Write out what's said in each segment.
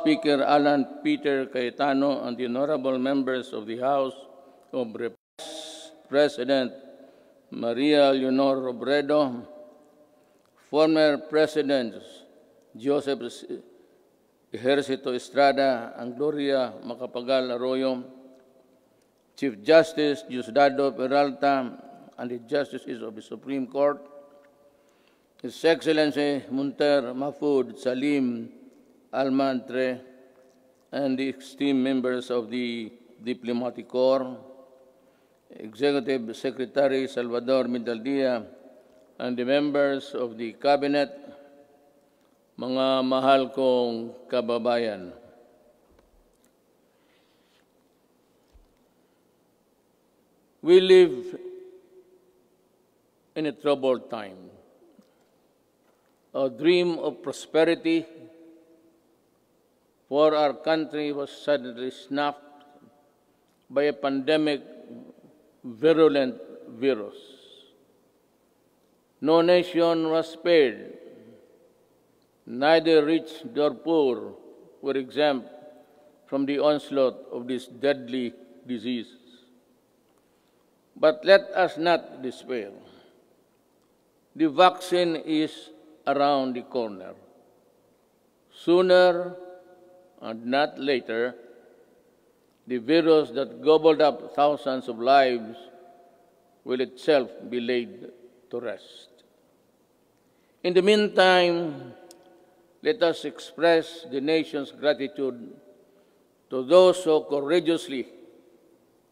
Speaker Alan Peter Cayetano and the honorable members of the House of Representatives, President Maria Leonor Robredo, former Presidents Joseph Ejercito Estrada and Gloria Macapagal Arroyo, Chief Justice Diosdado Peralta and the Justices of the Supreme Court, His Excellency Munter Mahfoud Salim Almantre, and the esteemed members of the Diplomatic Corps, Executive Secretary Salvador Mindaldia, and the members of the Cabinet, mga mahal kong kababayan. We live in a troubled time. A dream of prosperity for our country was suddenly snuffed by a pandemic virulent virus. No nation was spared. Neither rich nor poor were exempt from the onslaught of this deadly disease. But let us not despair. The vaccine is around the corner. Sooner and not later, the virus that gobbled up thousands of lives will itself be laid to rest. In the meantime, let us express the nation's gratitude to those who courageously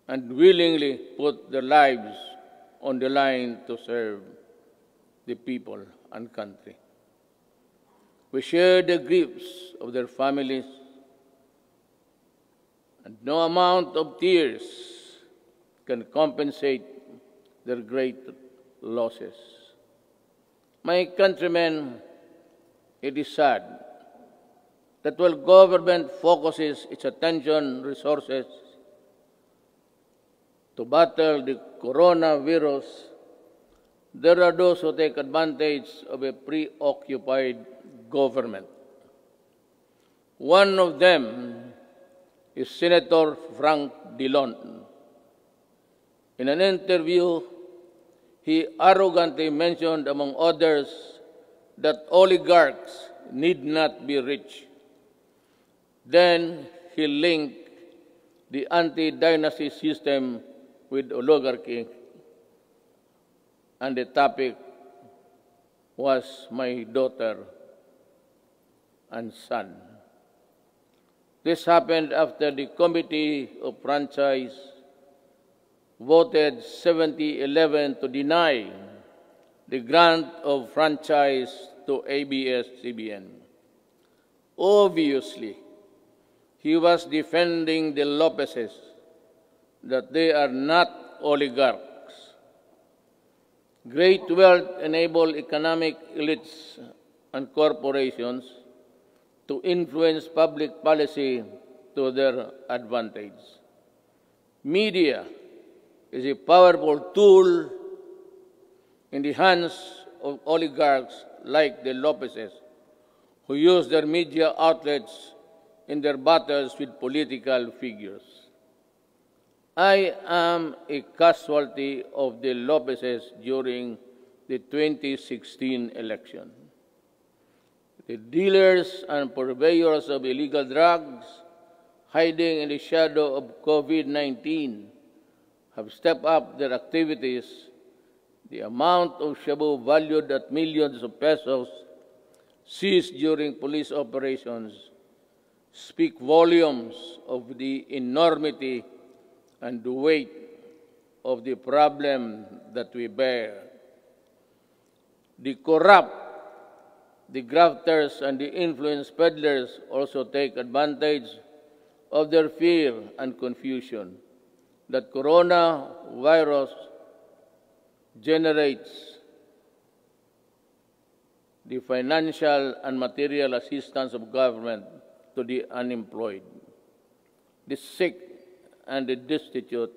and willingly put their lives on the line to serve the people and country. We share the griefs of their families, and no amount of tears can compensate their great losses. My countrymen, it is sad that while government focuses its attention resources to battle the coronavirus, there are those who take advantage of a preoccupied government. One of them is Senator Frank Dillon. In an interview, he arrogantly mentioned, among others, that oligarchs need not be rich. Then he linked the anti-dynasty system with oligarchy, and the topic was my daughter and son. This happened after the Committee of Franchise voted 70-11 to deny the grant of franchise to ABS-CBN. Obviously, he was defending the Lopezes, that they are not oligarchs. Great wealth enables economic elites and corporations to influence public policy to their advantage. Media is a powerful tool in the hands of oligarchs like the Lopezes, who use their media outlets in their battles with political figures. I am a casualty of the Lopezes during the 2016 election. The dealers and purveyors of illegal drugs, hiding in the shadow of COVID-19, have stepped up their activities. The amount of shabu valued at millions of pesos seized during police operations speak volumes of the enormity and the weight of the problem that we bear. The corrupt, the grafters, and the influence peddlers also take advantage of their fear and confusion that coronavirus generates the financial and material assistance of government to the unemployed, the sick, and the destitute,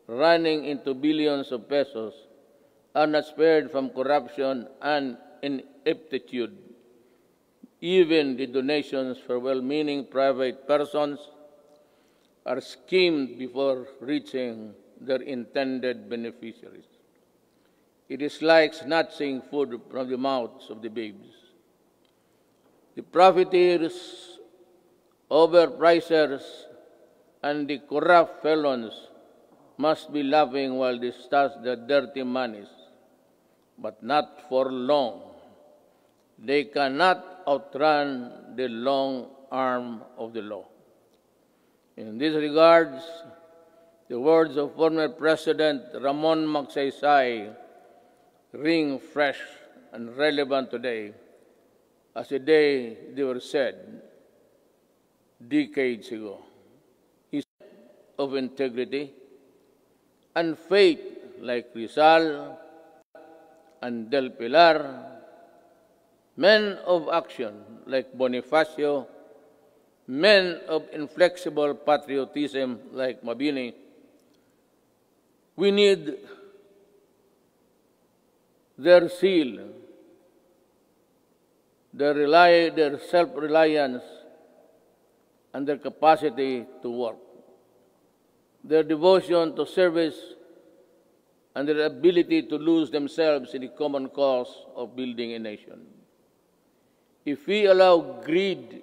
running into billions of pesos, are not spared from corruption and ineptitude. Even the donations for well-meaning private persons are skimmed before reaching their intended beneficiaries. It is like snatching food from the mouths of the babes. The profiteers, overpricers, and the corrupt felons must be laughing while they stash their dirty monies, but not for long. They cannot outrun the long arm of the law. In this regard, the words of former President Ramon Magsaysay ring fresh and relevant today as the day they were said decades ago. He said of integrity and faith like Rizal and Del Pilar, men of action like Bonifacio, men of inflexible patriotism like Mabini. We need their zeal, their self-reliance, and their capacity to work, their devotion to service, and their ability to lose themselves in the common cause of building a nation. If we allow greed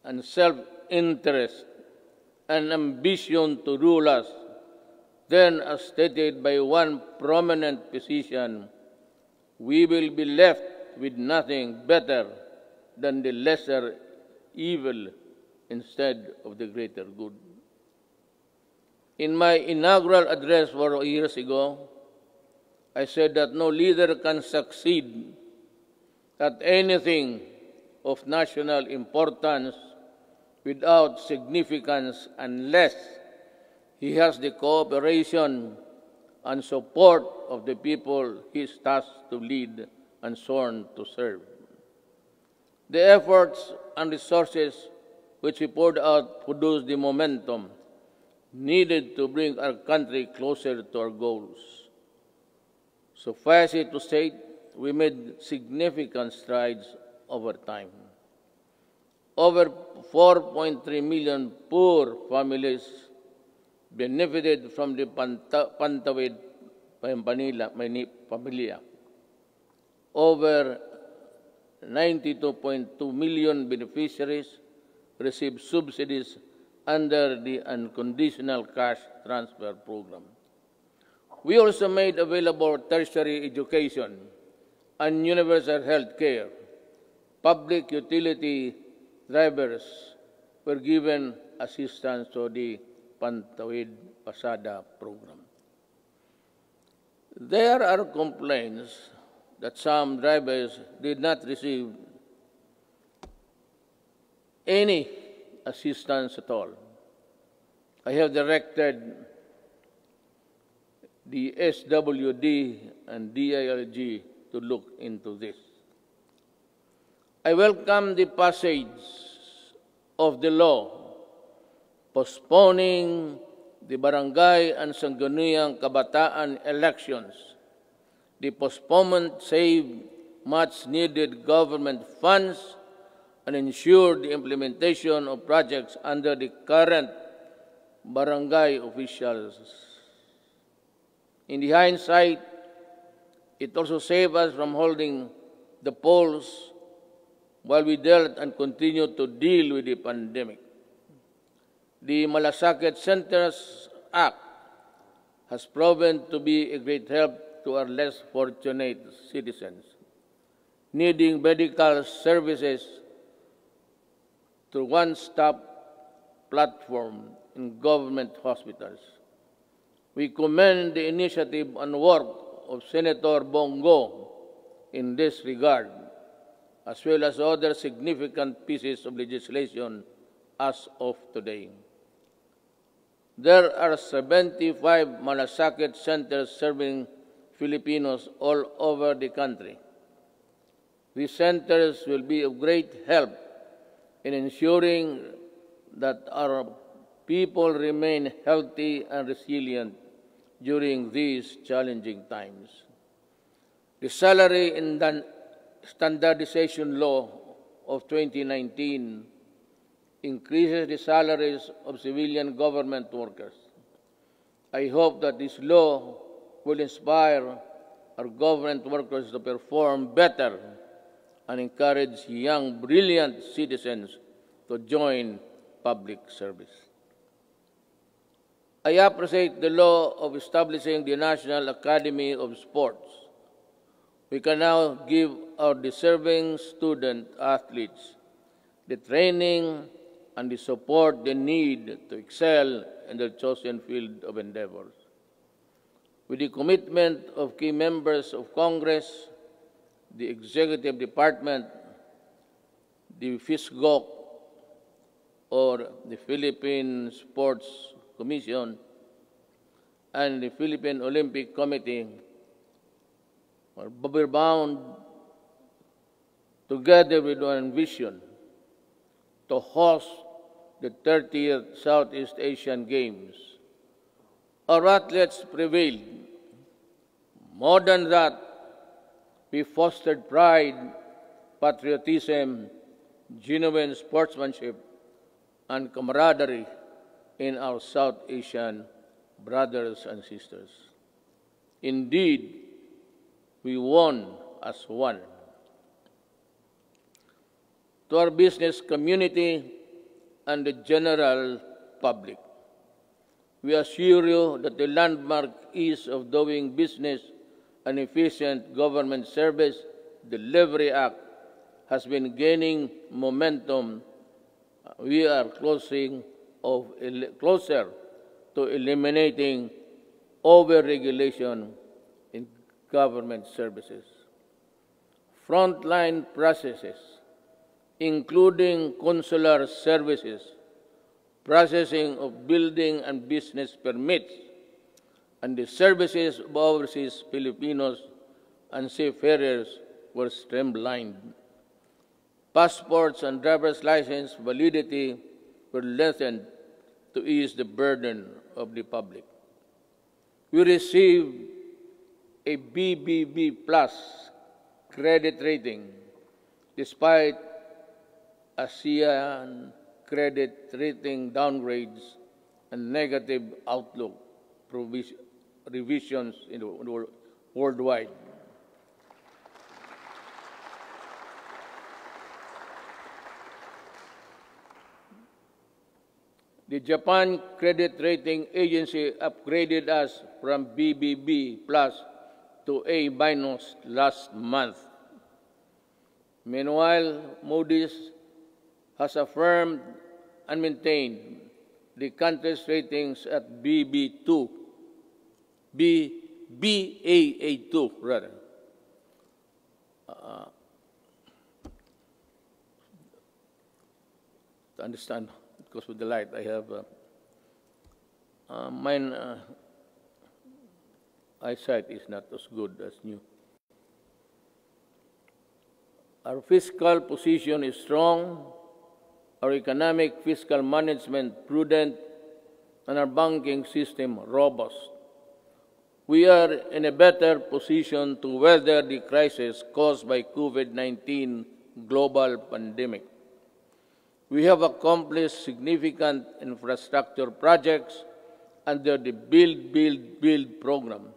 and self-interest and ambition to rule us, then, as stated by one prominent physician, we will be left with nothing better than the lesser evil instead of the greater good. In my inaugural address 4 years ago, I said that no leader can succeed at anything of national importance without significance unless he has the cooperation and support of the people he is tasked to lead and sworn to serve. The efforts and resources which we poured out produced the momentum needed to bring our country closer to our goals. Suffice it to say, we made significant strides over time. Over 4.3 million poor families benefited from the Pantawid Pamilya. Over 92.2 million beneficiaries received subsidies under the Unconditional Cash Transfer Program. We also made available tertiary education and universal health care. Public utility drivers were given assistance to the Pantawid Pasada program. There are complaints that some drivers did not receive any assistance at all. I have directed the SWD and DILG to look into this. I welcome the passage of the law postponing the barangay and sangguniang kabataan elections. The postponement saved much-needed government funds and ensured the implementation of projects under the current barangay officials. In the hindsight, it also saved us from holding the polls while we dealt and continued to deal with the pandemic. The Malasakit Centers Act has proven to be a great help to our less fortunate citizens needing medical services through one-stop platform in government hospitals. We commend the initiative and work of Senator Bongo in this regard, as well as other significant pieces of legislation as of today. There are 75 Malasakit centers serving Filipinos all over the country. These centers will be of great help in ensuring that our people remain healthy and resilient during these challenging times. The salary and standardization law of 2019 increases the salaries of civilian government workers. I hope that this law will inspire our government workers to perform better and encourage young, brilliant citizens to join public service. I appreciate the law of establishing the National Academy of Sports. We can now give our deserving student athletes the training and the support they need to excel in their chosen field of endeavors. With the commitment of key members of Congress, the Executive Department, the FISGOC, or the Philippine Sports Commission, and the Philippine Olympic Committee, we're bound together with one vision to host the 30th Southeast Asian Games. Our athletes prevailed. More than that, we fostered pride, patriotism, genuine sportsmanship, and camaraderie in our South Asian brothers and sisters. Indeed, we won as one. To our business community and the general public, we assure you that the landmark ease of doing business and efficient government service delivery act has been gaining momentum. We are closer to eliminating over-regulation in government services. Frontline processes, including consular services, processing of building and business permits, and the services of overseas Filipinos and seafarers were streamlined. Passports and driver's license validity were lessened to ease the burden of the public. We received a BBB plus credit rating despite ASEAN credit rating downgrades and negative outlook revisions in the worldwide. The Japan Credit Rating Agency upgraded us from BBB plus to A minus last month. Meanwhile, Moody's has affirmed and maintained the country's ratings at BB2, Baa2 rather. To understand, because with the light I have mine eyesight is not as good as new. Our fiscal position is strong, our economic fiscal management prudent, and our banking system robust. We are in a better position to weather the crisis caused by COVID-19 global pandemic. We have accomplished significant infrastructure projects under the Build, Build, Build program.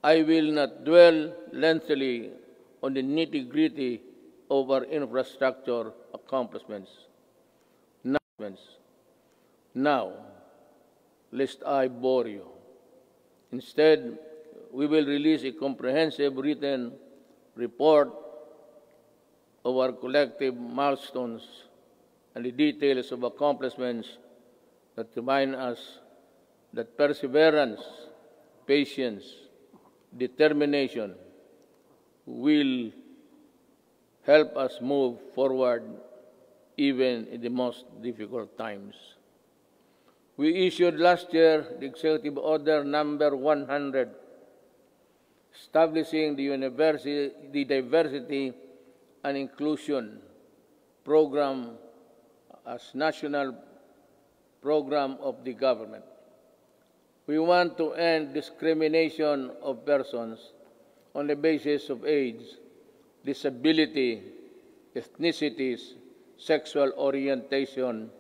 I will not dwell lengthily on the nitty-gritty of our infrastructure accomplishments. Now, lest I bore you. Instead, we will release a comprehensive written report of our collective milestones and the details of accomplishments that remind us that perseverance, patience, determination will help us move forward even in the most difficult times. We issued last year the Executive Order number 100, establishing the Diversity and Inclusion Program as national program of the government. We want to end discrimination of persons on the basis of age, disability, ethnicities, sexual orientation,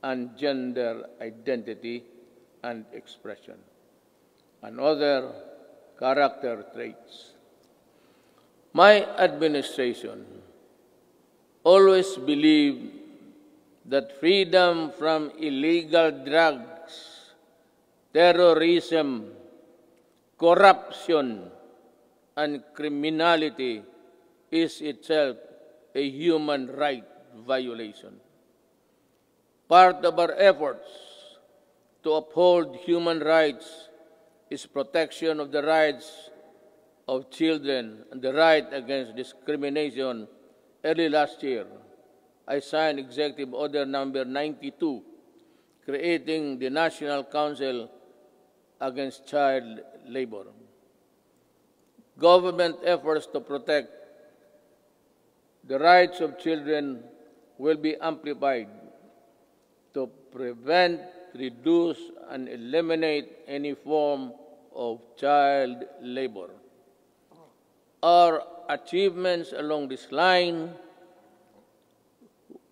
and gender identity and expression, and other character traits. My administration always believed that freedom from illegal drugs, terrorism, corruption, and criminality is itself a human right violation. Part of our efforts to uphold human rights is protection of the rights of children and the right against discrimination. Early last year, I signed Executive Order Number 92, creating the National Council Against Child Labor. Government efforts to protect the rights of children will be amplified to prevent, reduce, and eliminate any form of child labor. Our achievements along this line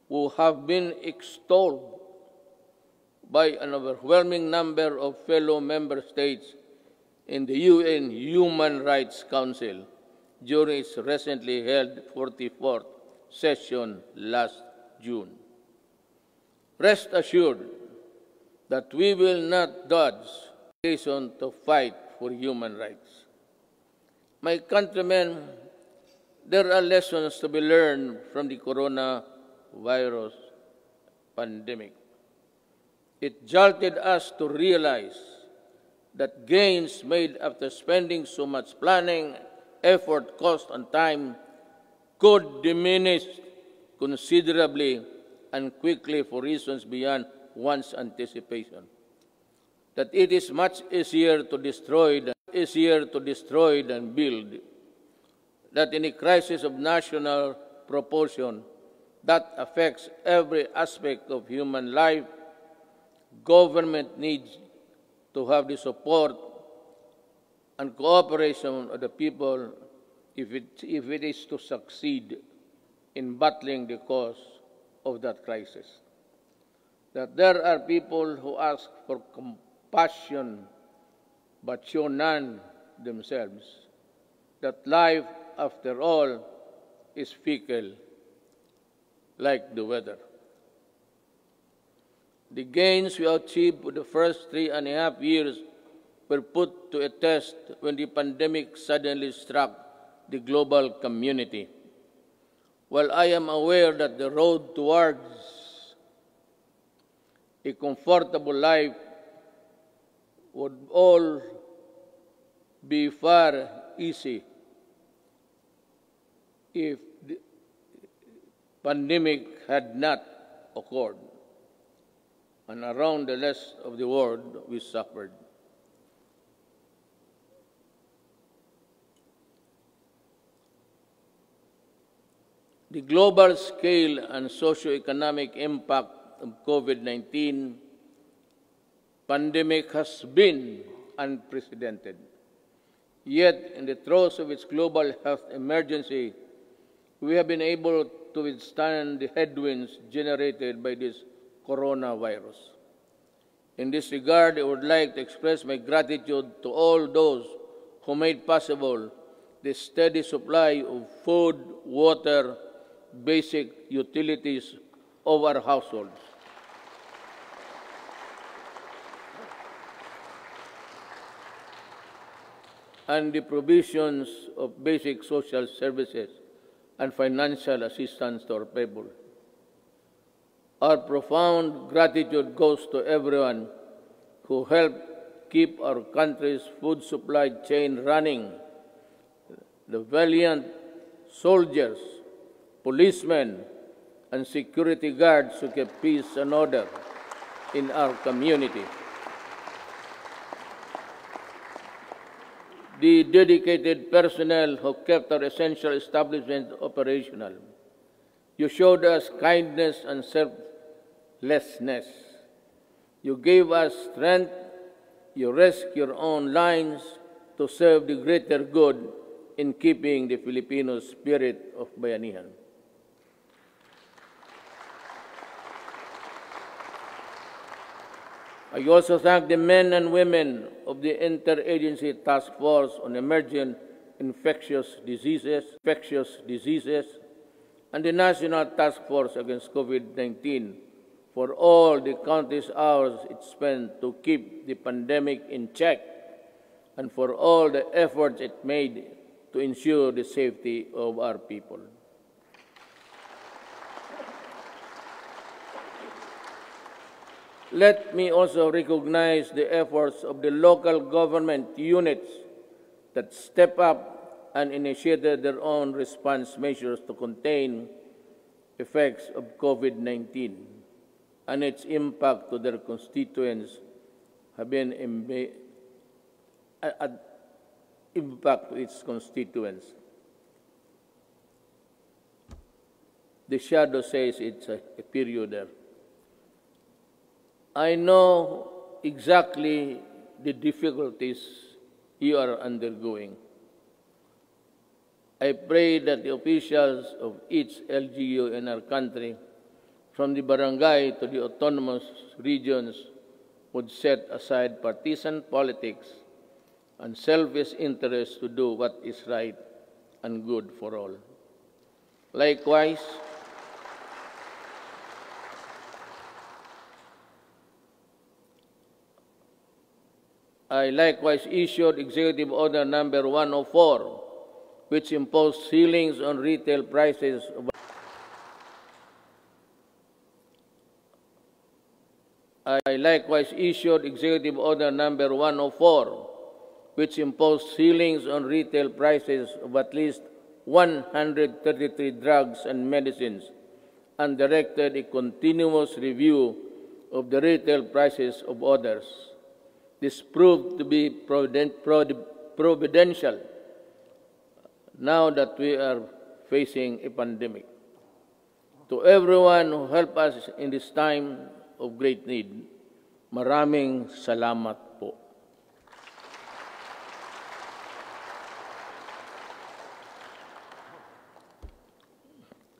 will have been extolled by an overwhelming number of fellow member states in the UN Human Rights Council during its recently held 44th session last June. Rest assured that we will not dodge the occasion to fight for human rights. My countrymen, there are lessons to be learned from the coronavirus pandemic. It jolted us to realize that gains made after spending so much planning, effort, cost, and time could diminish considerably and quickly for reasons beyond one's anticipation. That it is much easier to destroy than build. That in a crisis of national proportion that affects every aspect of human life, government needs to have the support and cooperation of the people if it is to succeed in battling the cause of that crisis. That there are people who ask for compassion but show none themselves. That life, after all, is fickle, like the weather. The gains we achieved for the first 3.5 years were put to a test when the pandemic suddenly struck the global community. While I am aware that the road towards a comfortable life would all be far easy if the pandemic had not occurred, and around the rest of the world we suffered. The global scale and socioeconomic impact of COVID-19 pandemic has been unprecedented. Yet, in the throes of its global health emergency, we have been able to withstand the headwinds generated by this coronavirus. In this regard, I would like to express my gratitude to all those who made possible the steady supply of food, water, basic utilities of our households. And the provisions of basic social services and financial assistance to our people. Our profound gratitude goes to everyone who helped keep our country's food supply chain running. The valiant soldiers, policemen, and security guards who kept peace and order in our community. The dedicated personnel who kept our essential establishment operational. You showed us kindness and selflessness. You gave us strength. You risked your own lives to serve the greater good in keeping the Filipino spirit of bayanihan. I also thank the men and women of the Interagency Task Force on Emerging Infectious Diseases, and the National Task Force Against COVID-19 for all the countless hours it spent to keep the pandemic in check and for all the efforts it made to ensure the safety of our people. Let me also recognize the efforts of the local government units that step up and initiated their own response measures to contain effects of COVID-19 and its impact to their constituents have been impact to its constituents. The shadow says it's a period there. I know exactly the difficulties you are undergoing. I pray that the officials of each LGU in our country, from the barangay to the autonomous regions, would set aside partisan politics and selfish interests to do what is right and good for all. Likewise, I likewise issued Executive Order Number 104, which imposed ceilings on retail prices of I likewise issued Executive Order Number 104, which imposed ceilings on retail prices of at least 133 drugs and medicines and directed a continuous review of the retail prices of others. This proved to be providential now that we are facing a pandemic. To everyone who helped us in this time of great need, maraming salamat po.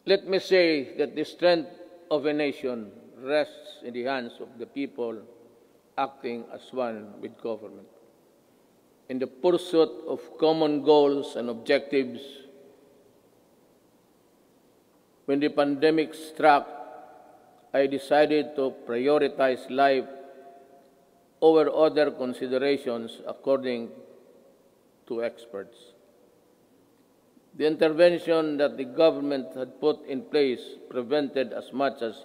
Let me say that the strength of a nation rests in the hands of the people acting as one with government. In the pursuit of common goals and objectives, when the pandemic struck, I decided to prioritize life over other considerations according to experts. The intervention that the government had put in place prevented as much as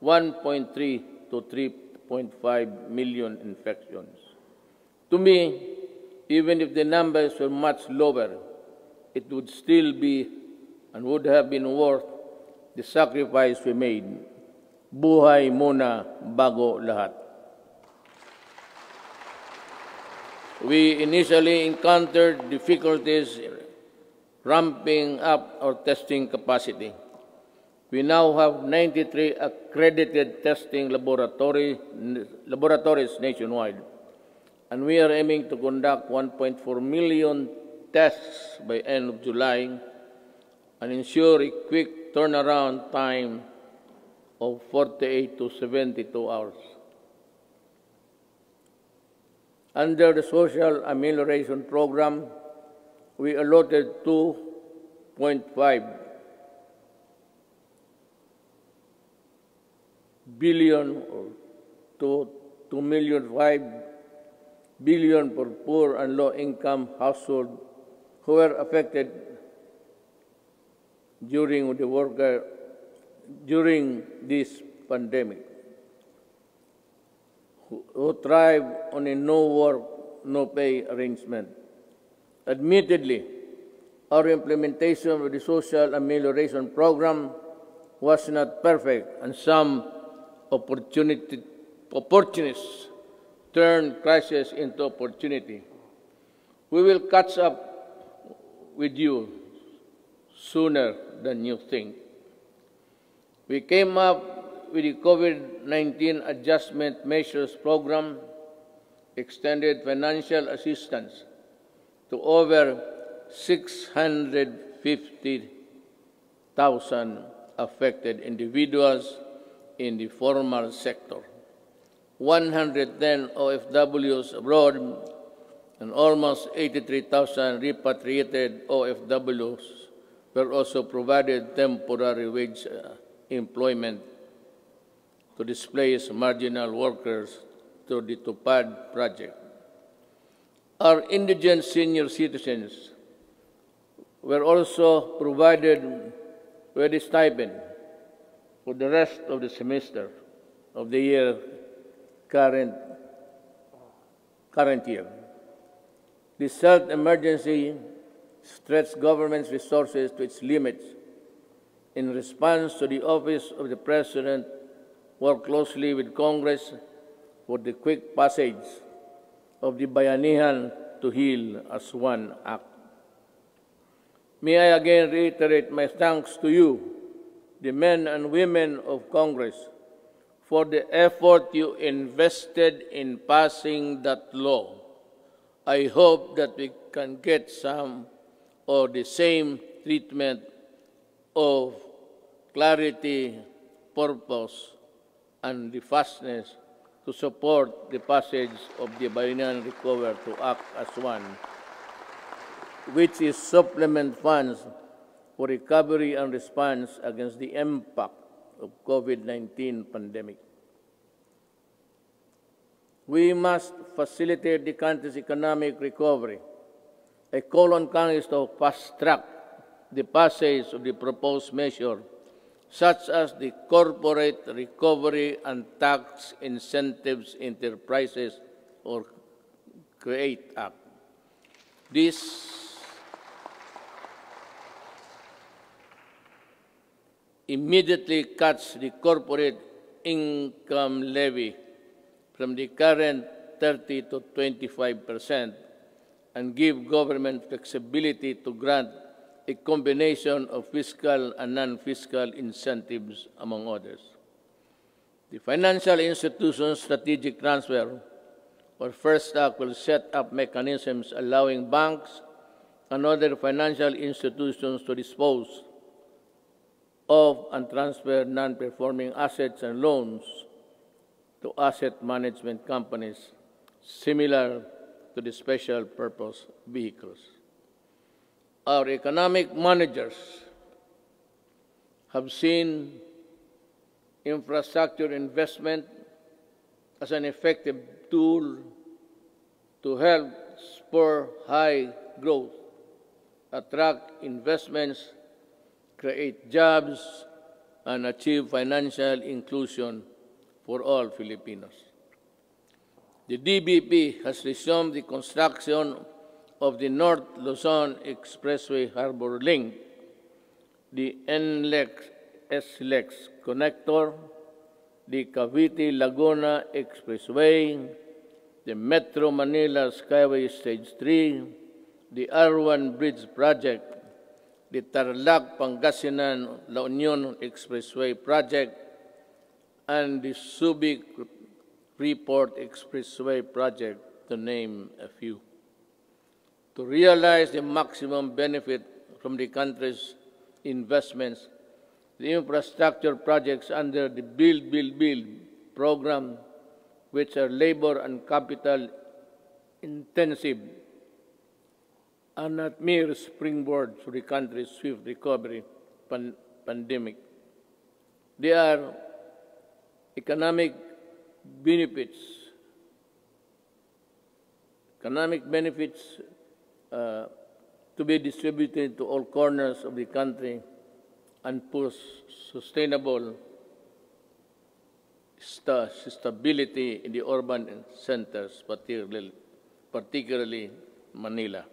1.3 to 3.5 million infections. To me, even if the numbers were much lower, it would still be and would have been worth the sacrifice we made. Buhay muna bago lahat. We initially encountered difficulties ramping up our testing capacity. We now have 93 accredited testing laboratories nationwide, and we are aiming to conduct 1.4 million tests by end of July and ensure a quick turnaround time of 48 to 72 hours. Under the Social Amelioration Program, we allotted 2.5 billion to 2.5 billion for poor and low-income households who were affected during this pandemic, who thrive on a no-work, no-pay arrangement. Admittedly, our implementation of the Social Amelioration Program was not perfect, and some opportunists turned crisis into opportunity. We will catch up with you sooner than you think. We came up with the COVID-19 Adjustment Measures Program, extended financial assistance to over 650,000 affected individuals in the formal sector. 110 OFWs abroad, and almost 83,000 repatriated OFWs were also provided temporary wage employment to displace marginal workers through the TUPAD project. Our indigent senior citizens were also provided with a stipend for the rest of the semester of the year current year. This health emergency stretched government's resources to its limits. In response to the Office of the President, worked closely with Congress for the quick passage of the Bayanihan to Heal as One Act. May I again reiterate my thanks to you, the men and women of Congress, for the effort you invested in passing that law. I hope that we can get some or the same treatment of clarity, purpose, and the fastness to support the passage of the Bayanihan Recover to Act as One, which is supplement funds for recovery and response against the impact of COVID-19 pandemic. We must facilitate the country's economic recovery. I call on Congress to fast-track the passage of the proposed measure, such as the Corporate Recovery and Tax Incentives Enterprises or CREATE Act. This immediately cuts the corporate income levy from the current 30 to 25% and give government flexibility to grant a combination of fiscal and non-fiscal incentives, among others. The Financial Institutions Strategic Transfer, or First Act, will set up mechanisms allowing banks and other financial institutions to dispose of and transfer non-performing assets and loans to asset management companies similar to the special purpose vehicles. Our economic managers have seen infrastructure investment as an effective tool to help spur high growth, attract investments, create jobs, and achieve financial inclusion for all Filipinos. The DBP has resumed the construction of the North Luzon Expressway Harbor Link, the NLEX-SLEX connector, the Cavite-Laguna Expressway, the Metro Manila Skyway Stage 3, the R1 Bridge Project, the Tarlac-Pangasinan-La Union Expressway Project, and the Subic-Freeport Expressway Project, to name a few. To realize the maximum benefit from the country's investments, the infrastructure projects under the Build, Build, Build program, which are labor and capital intensive, are not mere springboard to the country's swift recovery pandemic. They are economic benefits to be distributed to all corners of the country and push sustainable stability in the urban centers, particularly Manila.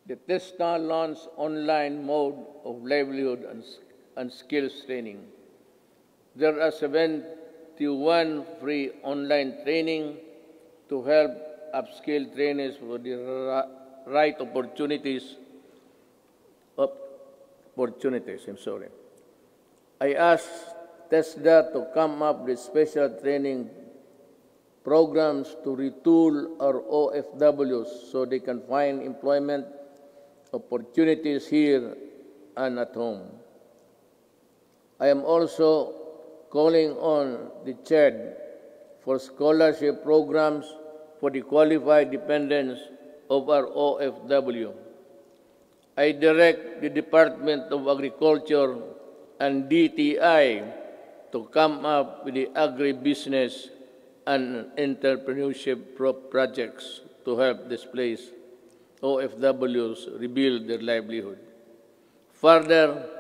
The TESTA launched online mode of livelihood and skills training. There are 71 free online training to help upskill trainees for the right opportunities. I asked TESDA to come up with special training programs to retool our OFWs so they can find employment opportunities here and at home. I am also calling on the CHED for scholarship programs for the qualified dependents of our OFW. I direct the Department of Agriculture and DTI to come up with the agribusiness and entrepreneurship projects to help displaced OFWs rebuild their livelihood. Further,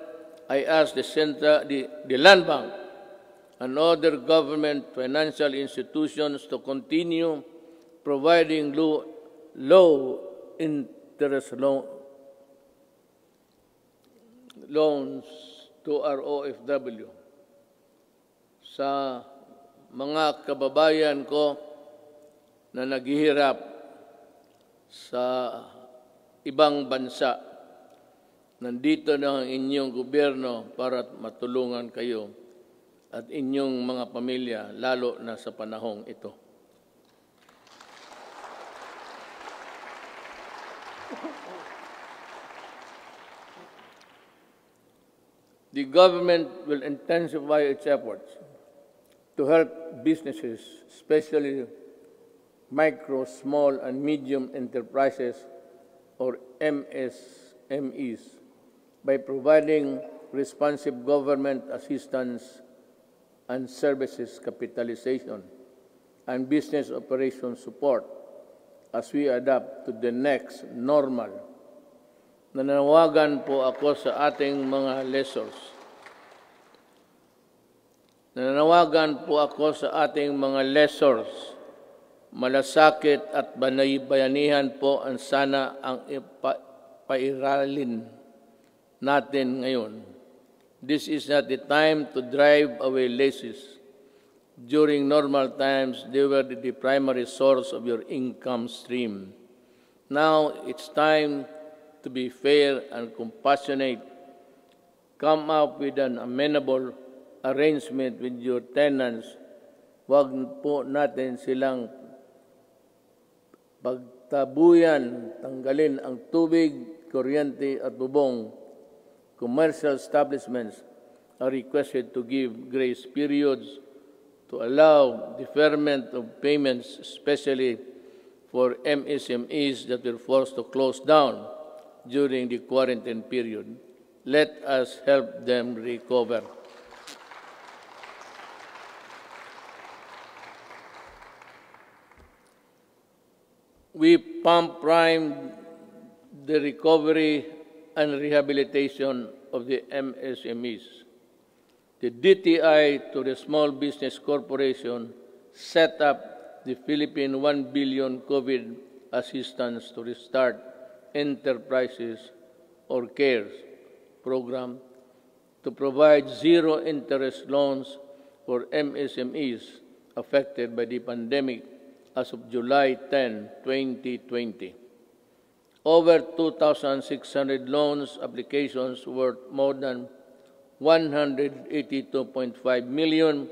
I ask the Land Bank and other government financial institutions to continue providing low-interest loans to our OFW. Sa mga kababayan ko na naghihirap sa ibang bansa, nandito na ang inyong gobyerno para matulungan kayo at inyong mga pamilya, lalo na sa panahong ito. The government will intensify its efforts to help businesses, especially micro, small, and medium enterprises, or MSMEs, by providing responsive government assistance and services capitalization and business operation support as we adapt to the next normal. Nananawagan po ako sa ating mga lessors. Nananawagan po ako sa ating mga lessors. Malasakit at bayanihan po ang sana ang pairalin natin ngayon. This is not the time to drive away laces. During normal times, they were the primary source of your income stream. Now, it's time to be fair and compassionate. Come up with an amenable arrangement with your tenants. Huwag po natin silang pagtabuyan, tanggalin ang tubig, kuryente at bubong. Commercial establishments are requested to give grace periods to allow deferment of payments, especially for MSMEs that were forced to close down during the quarantine period. Let us help them recover. We pump prime the recovery and rehabilitation of the MSMEs. The DTI to the Small Business Corporation set up the Philippine 1 billion COVID assistance to restart enterprises or CARES program to provide zero-interest loans for MSMEs affected by the pandemic as of July 10, 2020. Over 2,600 loans applications worth more than 182.5 million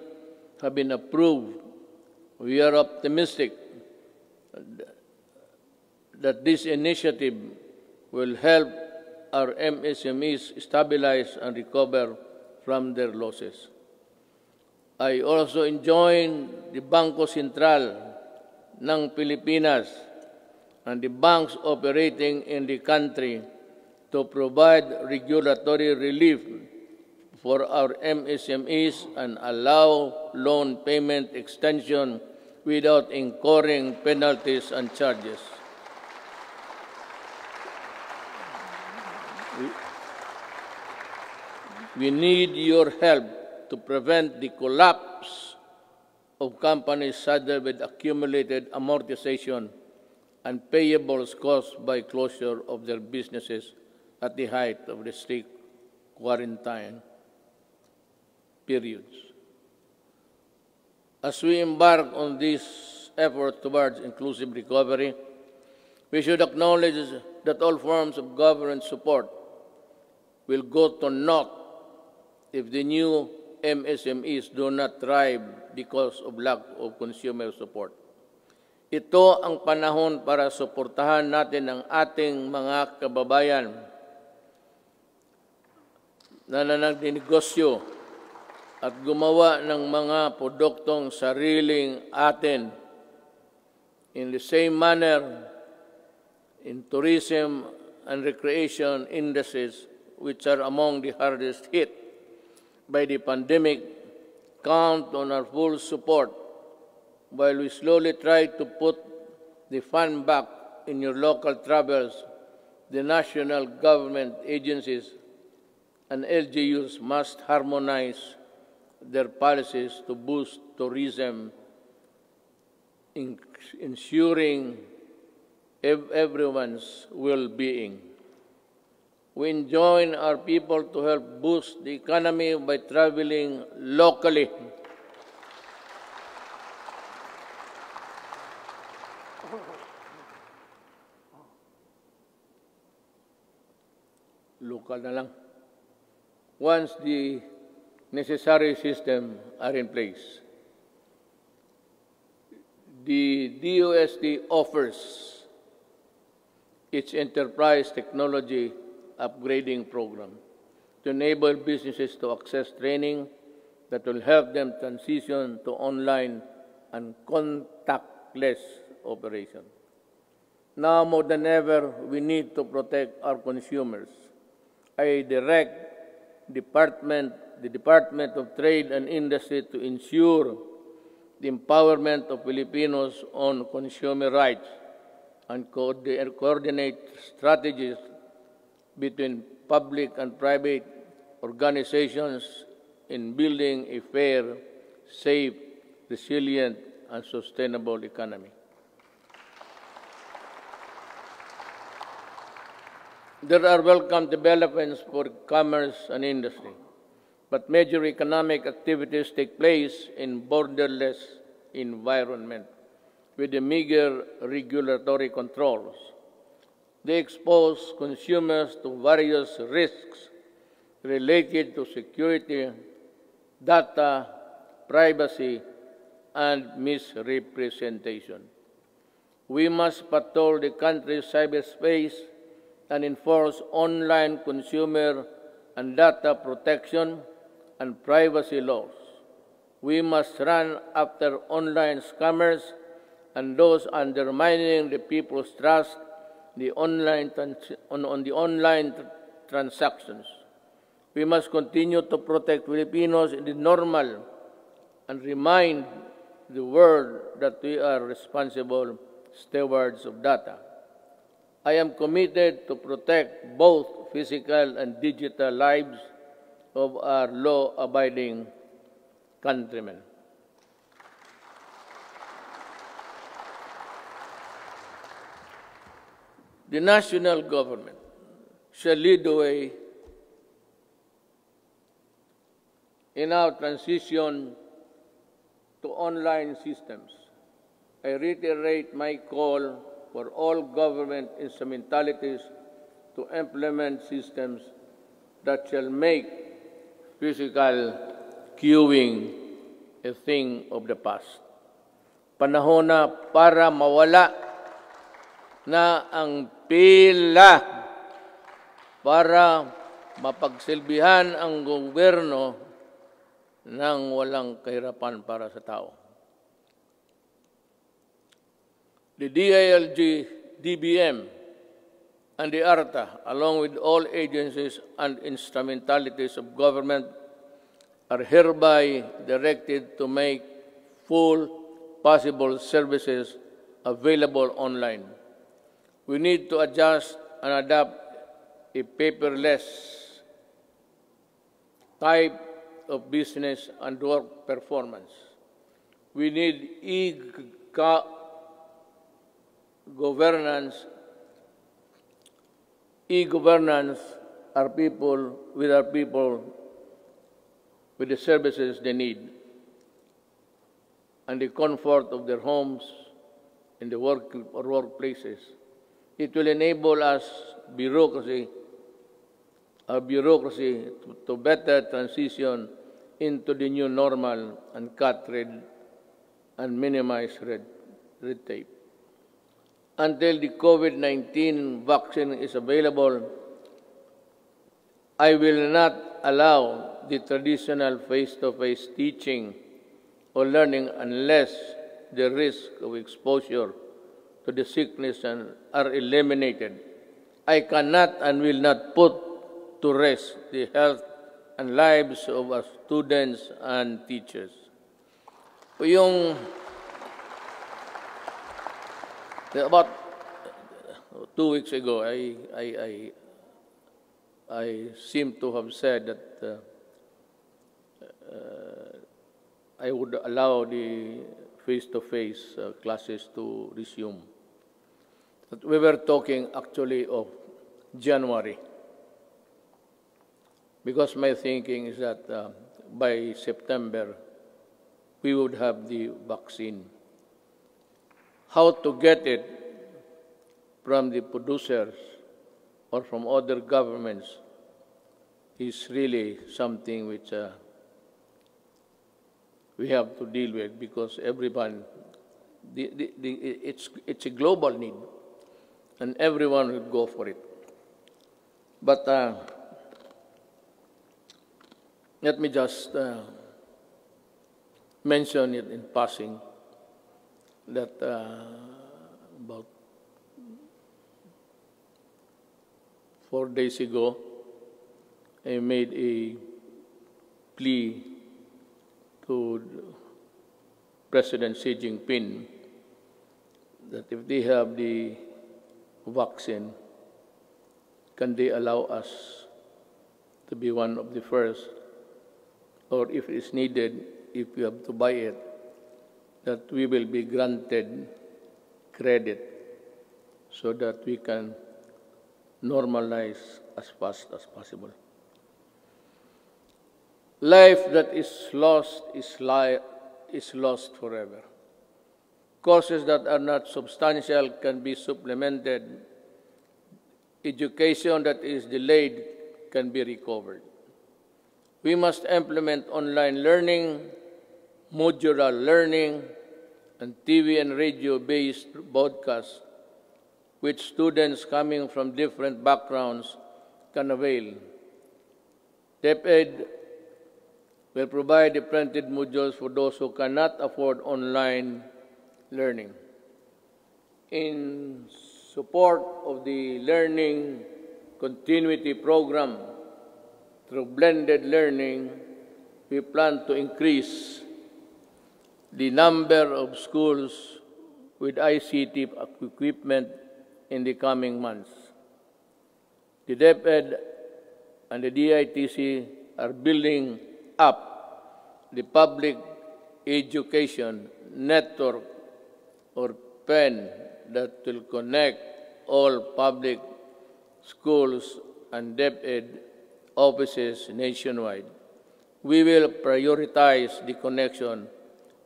have been approved. We are optimistic that this initiative will help our MSMEs stabilize and recover from their losses. I also join the Bangko Sentral ng Pilipinas and the banks operating in the country to provide regulatory relief for our MSMEs and allow loan payment extension without incurring penalties and charges. We need your help to prevent the collapse of companies saddled with accumulated amortization and payables caused by closure of their businesses at the height of the strict quarantine periods. As we embark on this effort towards inclusive recovery, we should acknowledge that all forms of government support will go to naught if the new MSMEs do not thrive because of lack of consumer support. Ito ang panahon para suportahan natin ang ating mga kababayan na nagdinegosyo at gumawa ng mga produktong sariling atin. In the same manner, in tourism and recreation industries, which are among the hardest hit by the pandemic, count on our full support while we slowly try to put the fun back in your local travels. The national government agencies and LGUs must harmonize their policies to boost tourism, ensuring everyone's well-being. We enjoin our people to help boost the economy by traveling locally. Local na lang. Once the necessary system are in place. The DOST offers its enterprise technology upgrading program to enable businesses to access training that will help them transition to online and contactless operation. Now more than ever, we need to protect our consumers. I direct the Department of Trade and Industry to ensure the empowerment of Filipinos on consumer rights and coordinate strategies between public and private organizations in building a fair, safe, resilient, and sustainable economy. There are welcome developments for commerce and industry, but major economic activities take place in borderless environment with the meager regulatory controls. They expose consumers to various risks related to security, data, privacy, and misrepresentation. We must patrol the country's cyberspace and enforce online consumer and data protection and privacy laws. We must run after online scammers and those undermining the people's trust on the online transactions. We must continue to protect Filipinos in the normal and remind the world that we are responsible stewards of data. I am committed to protect both physical and digital lives of our law-abiding countrymen. The national government shall lead the way in our transition to online systems. I reiterate my call for all government instrumentalities to implement systems that shall make physical queuing a thing of the past. Panahon na para mawala na ang pila para mapagsilbihan ang gobyerno ng walang kahirapan para sa tao. The DILG, DBM, and the ARTA, along with all agencies and instrumentalities of government, are hereby directed to make full possible services available online. We need to adjust and adapt a paperless type of business and work performance. We need e-governance, our people with the services they need and the comfort of their homes in the workplaces. It will enable us our bureaucracy to better transition into the new normal and cut red and minimize red tape. Until the COVID-19 vaccine is available, I will not allow the traditional face-to-face teaching or learning unless the risk of exposure to the sickness are eliminated. I cannot and will not put to rest the health and lives of our students and teachers. About 2 weeks ago, I seem to have said that I would allow the face-to-face classes to resume. But we were talking actually of January, because my thinking is that by September, we would have the vaccine. How to get it from the producers or from other governments is really something which we have to deal with, because everyone, it's a global need, and everyone will go for it. But let me just mention it in passing that about 4 days ago, I made a plea to President Xi Jinping that if they have the vaccine, can they allow us to be one of the first, or if it's needed, if we have to buy it, that we will be granted credit so that we can normalize as fast as possible. Life that is lost is lost forever. Courses that are not substantial can be supplemented. Education that is delayed can be recovered. We must implement online learning, modular learning, and TV and radio-based broadcasts, which students coming from different backgrounds can avail. DepEd will provide the printed modules for those who cannot afford online learning. In support of the Learning Continuity Program through blended learning, we plan to increase the number of schools with ICT equipment in the coming months. The DepEd and the DITC are building up the public education network or PEN that will connect all public schools and DepEd offices nationwide. We will prioritize the connection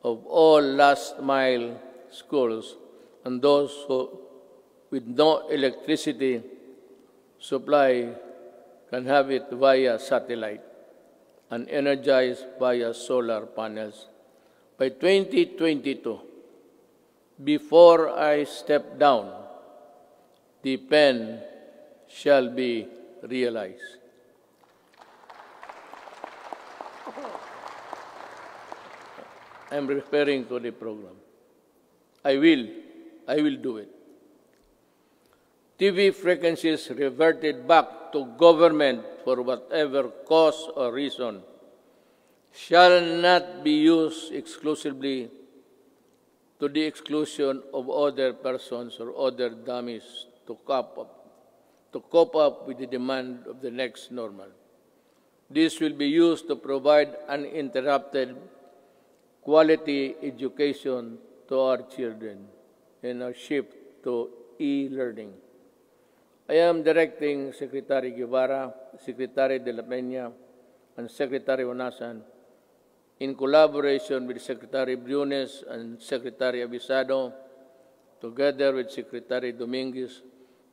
of all last-mile schools and those with no electricity supply can have it via satellite and energized via solar panels. By 2022, before I step down, the PEN shall be realized. I'm referring to the program. I will do it. TV frequencies reverted back to government for whatever cause or reason shall not be used exclusively to the exclusion of other persons or other dummies to cope up with the demand of the next normal. This will be used to provide uninterrupted quality education to our children in our shift to e-learning. I am directing Secretary Guevara, Secretary De La Peña, and Secretary Onasan, in collaboration with Secretary Briones and Secretary Abisado, together with Secretary Dominguez,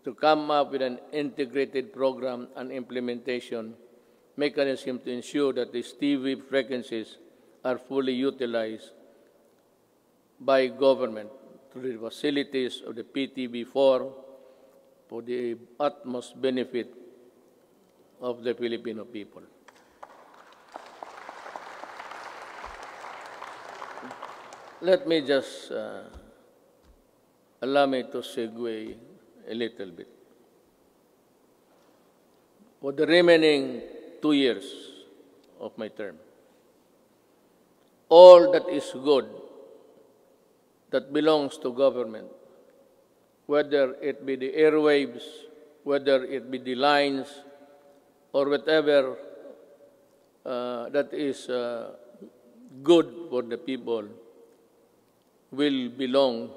to come up with an integrated program and implementation mechanism to ensure that these TV frequencies are fully utilized by government through the facilities of the PTV4 for the utmost benefit of the Filipino people. let me just allow me to segue a little bit. For the remaining 2 years of my term, all that is good that belongs to government, whether it be the airwaves, whether it be the lines, or whatever that is good for the people, will belong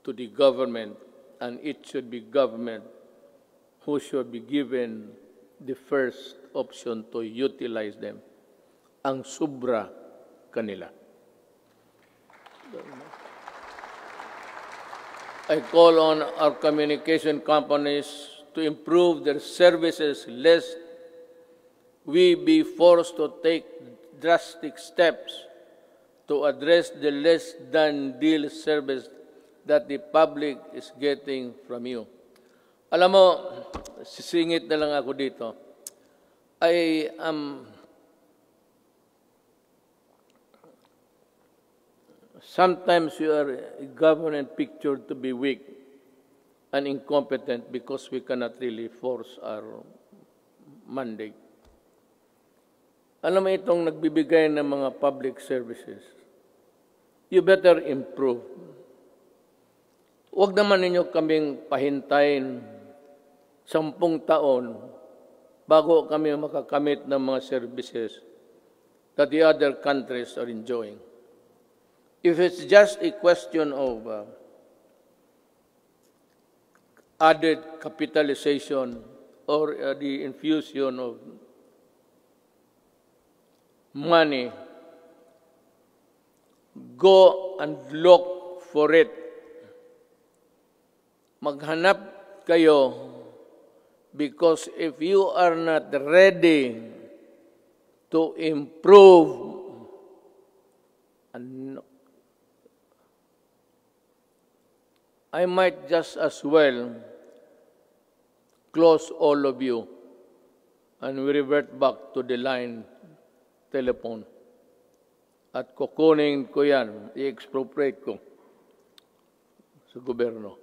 to the government, and it should be government who should be given the first option to utilize them. Ang sobra kanila. I call on our communication companies to improve their services lest we be forced to take drastic steps to address the less than deal service that the public is getting from you. Alam mo, sisingit na lang ako dito. I am sometimes you are government pictured to be weak and incompetent because we cannot really force our mandate. Alam mo itong nagbibigay ng mga public services, you better improve. Huwag naman ninyo kaming pahintayin 10 taon bago kami makakamit ng mga services that the other countries are enjoying. If it's just a question of added capitalization or the infusion of money, go and look for it. Maghanap kayo, because if you are not ready to improve, I might just as well close all of you and we revert back to the line telephone. At kukunin ko yan, i-expropriate ko sa gobyerno.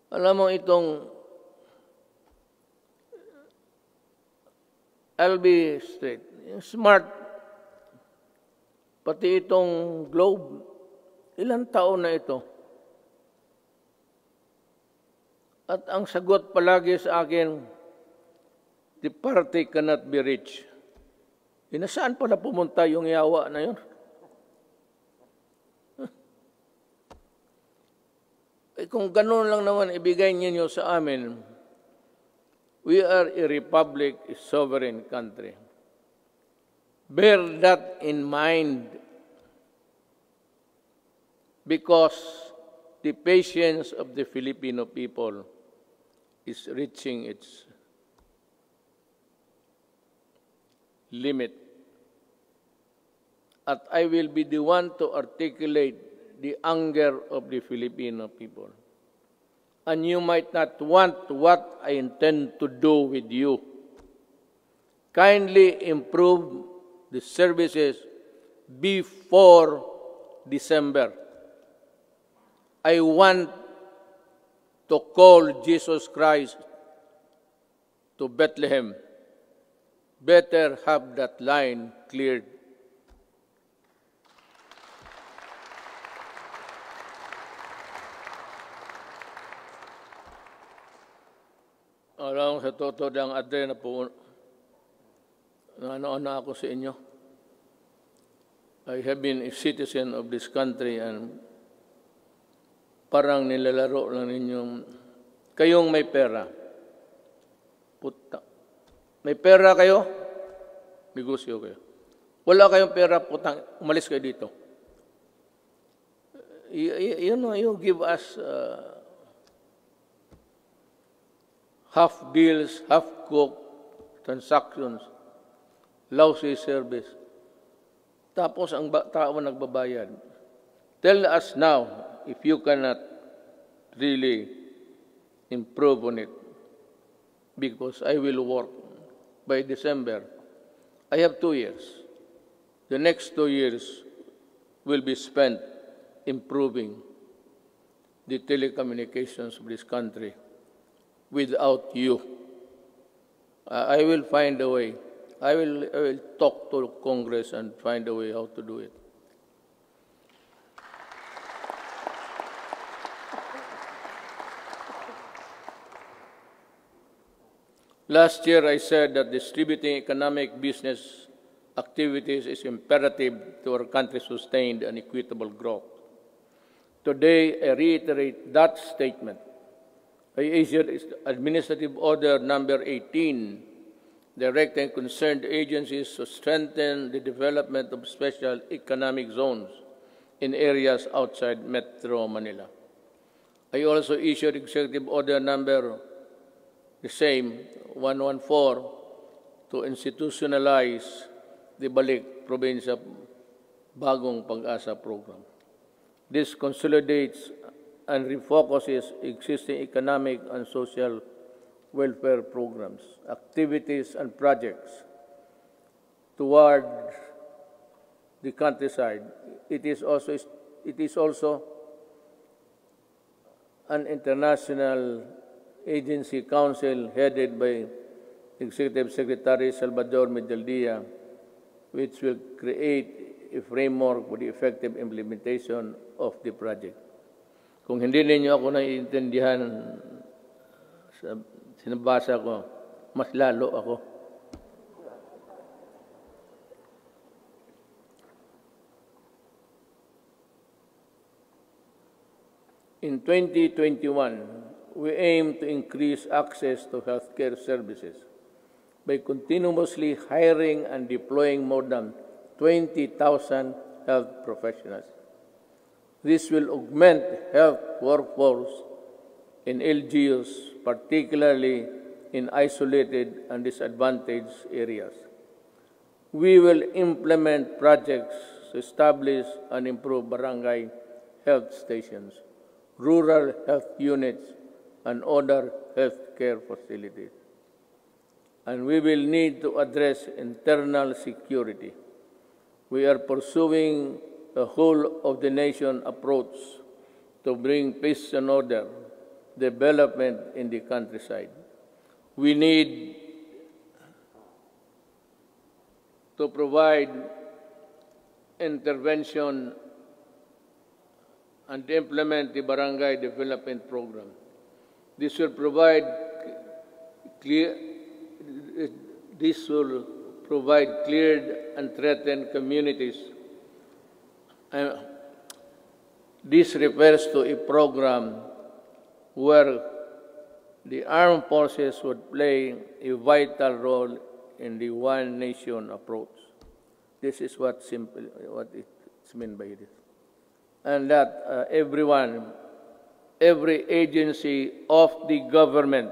Alam mo itong, I'll be straight, smart, pati itong globe, ilang taon na ito? At ang sagot palagi sa akin, the party cannot be reached. Nasaan pala pumunta yung yawa na yun? Kung ganun lang naman ibigay ninyo sa amin, we are a republic, a sovereign country. Bear that in mind, because the patience of the Filipino people is reaching its limit. At I will be the one to articulate the anger of the Filipino people. And you might not want what I intend to do with you. Kindly improve the services before December. I want to call Jesus Christ to Bethlehem. Better have that line cleared. Alam sa totoo ang adre na po, ano ako sa inyo. I have been a citizen of this country and parang nilalaro lang ninyong, kayong may pera. Puta. May pera kayo, negosyo kayo. Wala kayong pera, putang, umalis kayo dito. You give us half deals, half cooked transactions, lousy service. Tapos ang tao nagbabayad. Tell us now if you cannot really improve on it, because I will work by December. I have 2 years. The next 2 years, will be spent improving the telecommunications of this country without you. I will find a way. I will talk to Congress and find a way how to do it. Last year, I said that distributing economic business activities is imperative to our country's sustained and equitable growth. Today, I reiterate that statement. I issued Administrative Order Number 18, directing concerned agencies to strengthen the development of special economic zones in areas outside Metro Manila. I also issued Executive Order Number 114 to institutionalize the Balik Probinsya Bagong Pag-asa program. This consolidates and refocuses existing economic and social welfare programs, activities, and projects toward the countryside. It is also an international agency council headed by Executive Secretary Salvador Medaldia, which will create a framework for the effective implementation of the project. Kung hindi ninyo ako naiintindihan sa sinabasa ko, mas lalo ako. In 2021, we aim to increase access to healthcare services by continuously hiring and deploying more than 20,000 health professionals. This will augment health workforce in LGUs, particularly in isolated and disadvantaged areas. We will implement projects to establish and improve barangay health stations, rural health units, and other healthcare facilities. And we will need to address internal security. We are pursuing a whole-of-the-nation approach to bring peace and order, development in the countryside. We need to provide intervention and implement the Barangay Development Program. This will provide cleared and threatened communities. This refers to a program where the armed forces would play a vital role in the one nation approach. This is what it's meant by this. And that every agency of the government,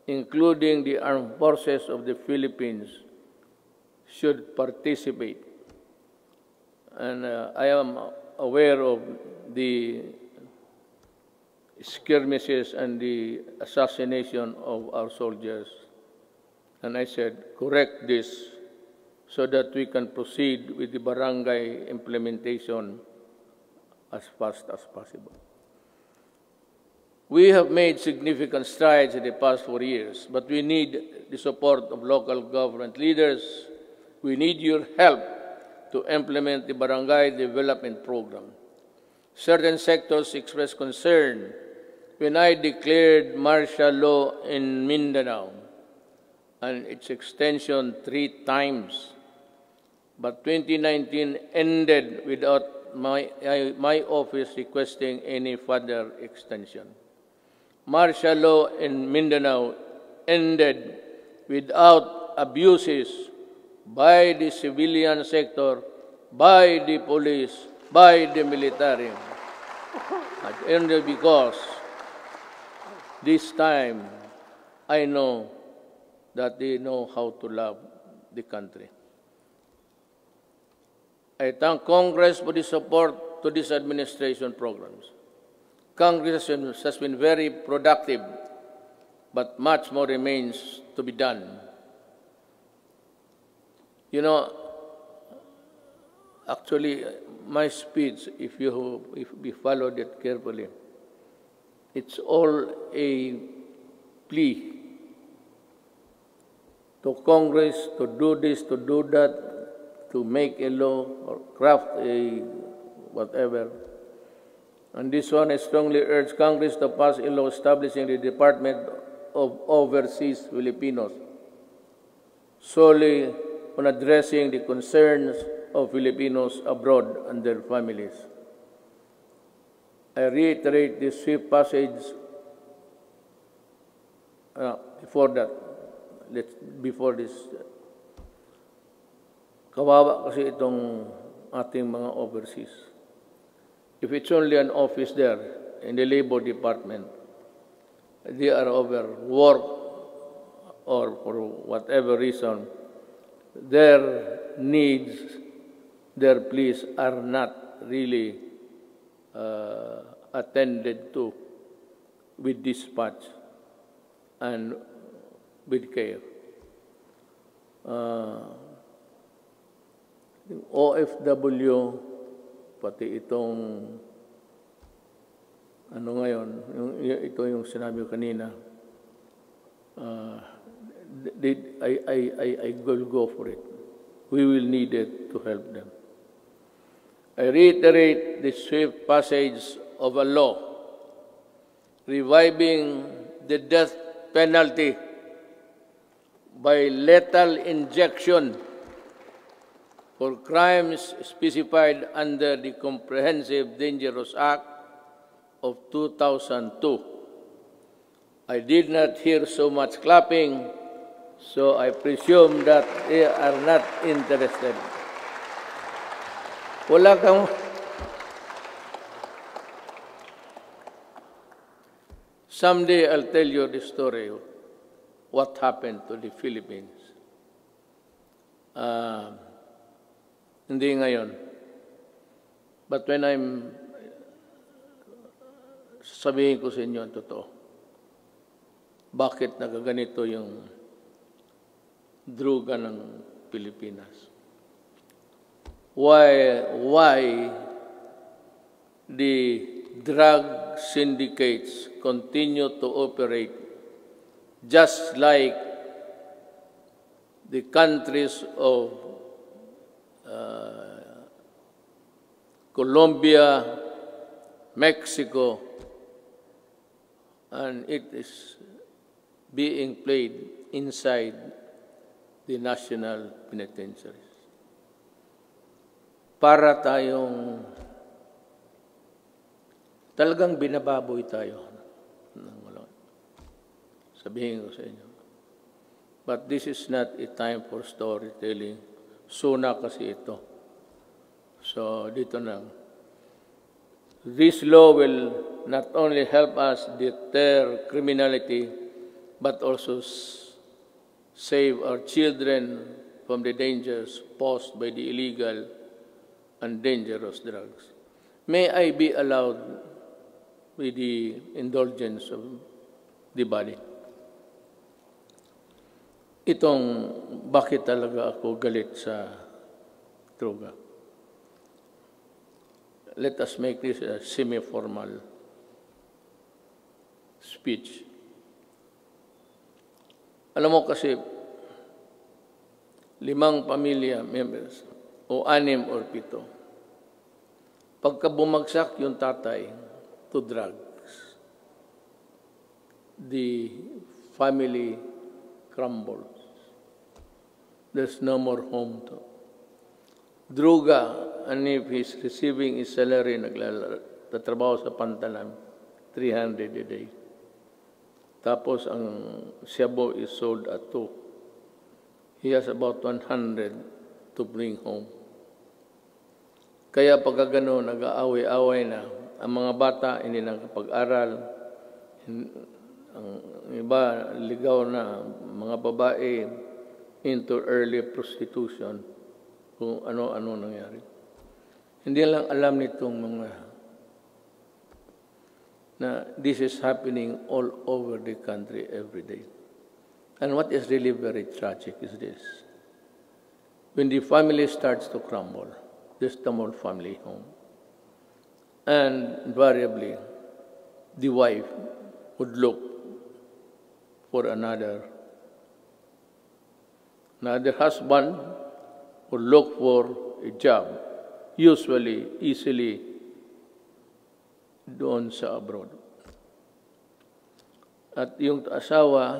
including the armed forces of the Philippines, should participate. And I am aware of the skirmishes and the assassination of our soldiers. And I said, correct this so that we can proceed with the barangay implementation as fast as possible. We have made significant strides in the past 4 years, but we need the support of local government leaders. We need your help to implement the Barangay Development Program. Certain sectors expressed concern when I declared martial law in Mindanao and its extension 3 times. But 2019 ended without my office requesting any further extension. Martial law in Mindanao ended without abuses by the civilian sector, by the police, by the military. It ended because this time I know that they know how to love the country. I thank Congress for the support to these administration programs. Congress has been very productive, but much more remains to be done. You know, actually, my speech, if we followed it carefully, it's all a plea to Congress to do this, to do that, to make a law or craft a whatever. And this one, I strongly urge Congress to pass a law establishing the Department of Overseas Filipinos solely on addressing the concerns of Filipinos abroad and their families. I reiterate this swift passage before this. Kawawa kasi itong ating mga overseas. If it's only an office there in the Labor Department, they are overworked or for whatever reason, their needs, their pleas are not really attended to with dispatch and with care. OFW, pati itong ano ngayon, ito yung sinabi ko kanina, I will go for it. We will need it to help them. I reiterate the swift passage of a law reviving the death penalty by lethal injection for crimes specified under the Comprehensive Dangerous Act of 2002. I did not hear so much clapping, so I presume that they are not interested. Wala kang... Someday I'll tell you the story of what happened to the Philippines. Hindi ngayon. But when sabihin ko sa inyo ang totoo, bakit nagaganito yung droga ng Pilipinas? Why the drug syndicates continue to operate just like the countries of Colombia, Mexico, and it is being played inside the national penitentiaries. Para tayong talagang binababoy tayo. Sabihin ko sa inyo. But this is not a time for storytelling. Suna kasi ito. So, dito na. This law will not only help us deter criminality, but also save our children from the dangers posed by the illegal and dangerous drugs. May I be allowed with the indulgence of the body? Itong bakit talaga ako galit sa droga. Let us make this a semi-formal speech. Alam mo kasi, 5 pamilya members, o 6 or 7, pagka bumagsak yung tatay to drugs, the family crumbles. There's no more home to. Droga, and if he's receiving his salary, nagtatrabaho sa pantalan, 300 a day. Tapos ang shabu is sold at 2. He has about 100 to bring home. Kaya pagka gano'n, nag-aaway-aaway na. Ang mga bata, hindi nang kapag-aral. Ang iba, ligaw na. Mga babae, into early prostitution. Kung ano-ano nangyari. Hindi lang alam nitong mga na this is happening all over the country every day. And what is really very tragic is this. When the family starts to crumble, the small family home. And invariably, the wife would look for another husband would look for a job, usually easily doon sa abroad. At yung asawa,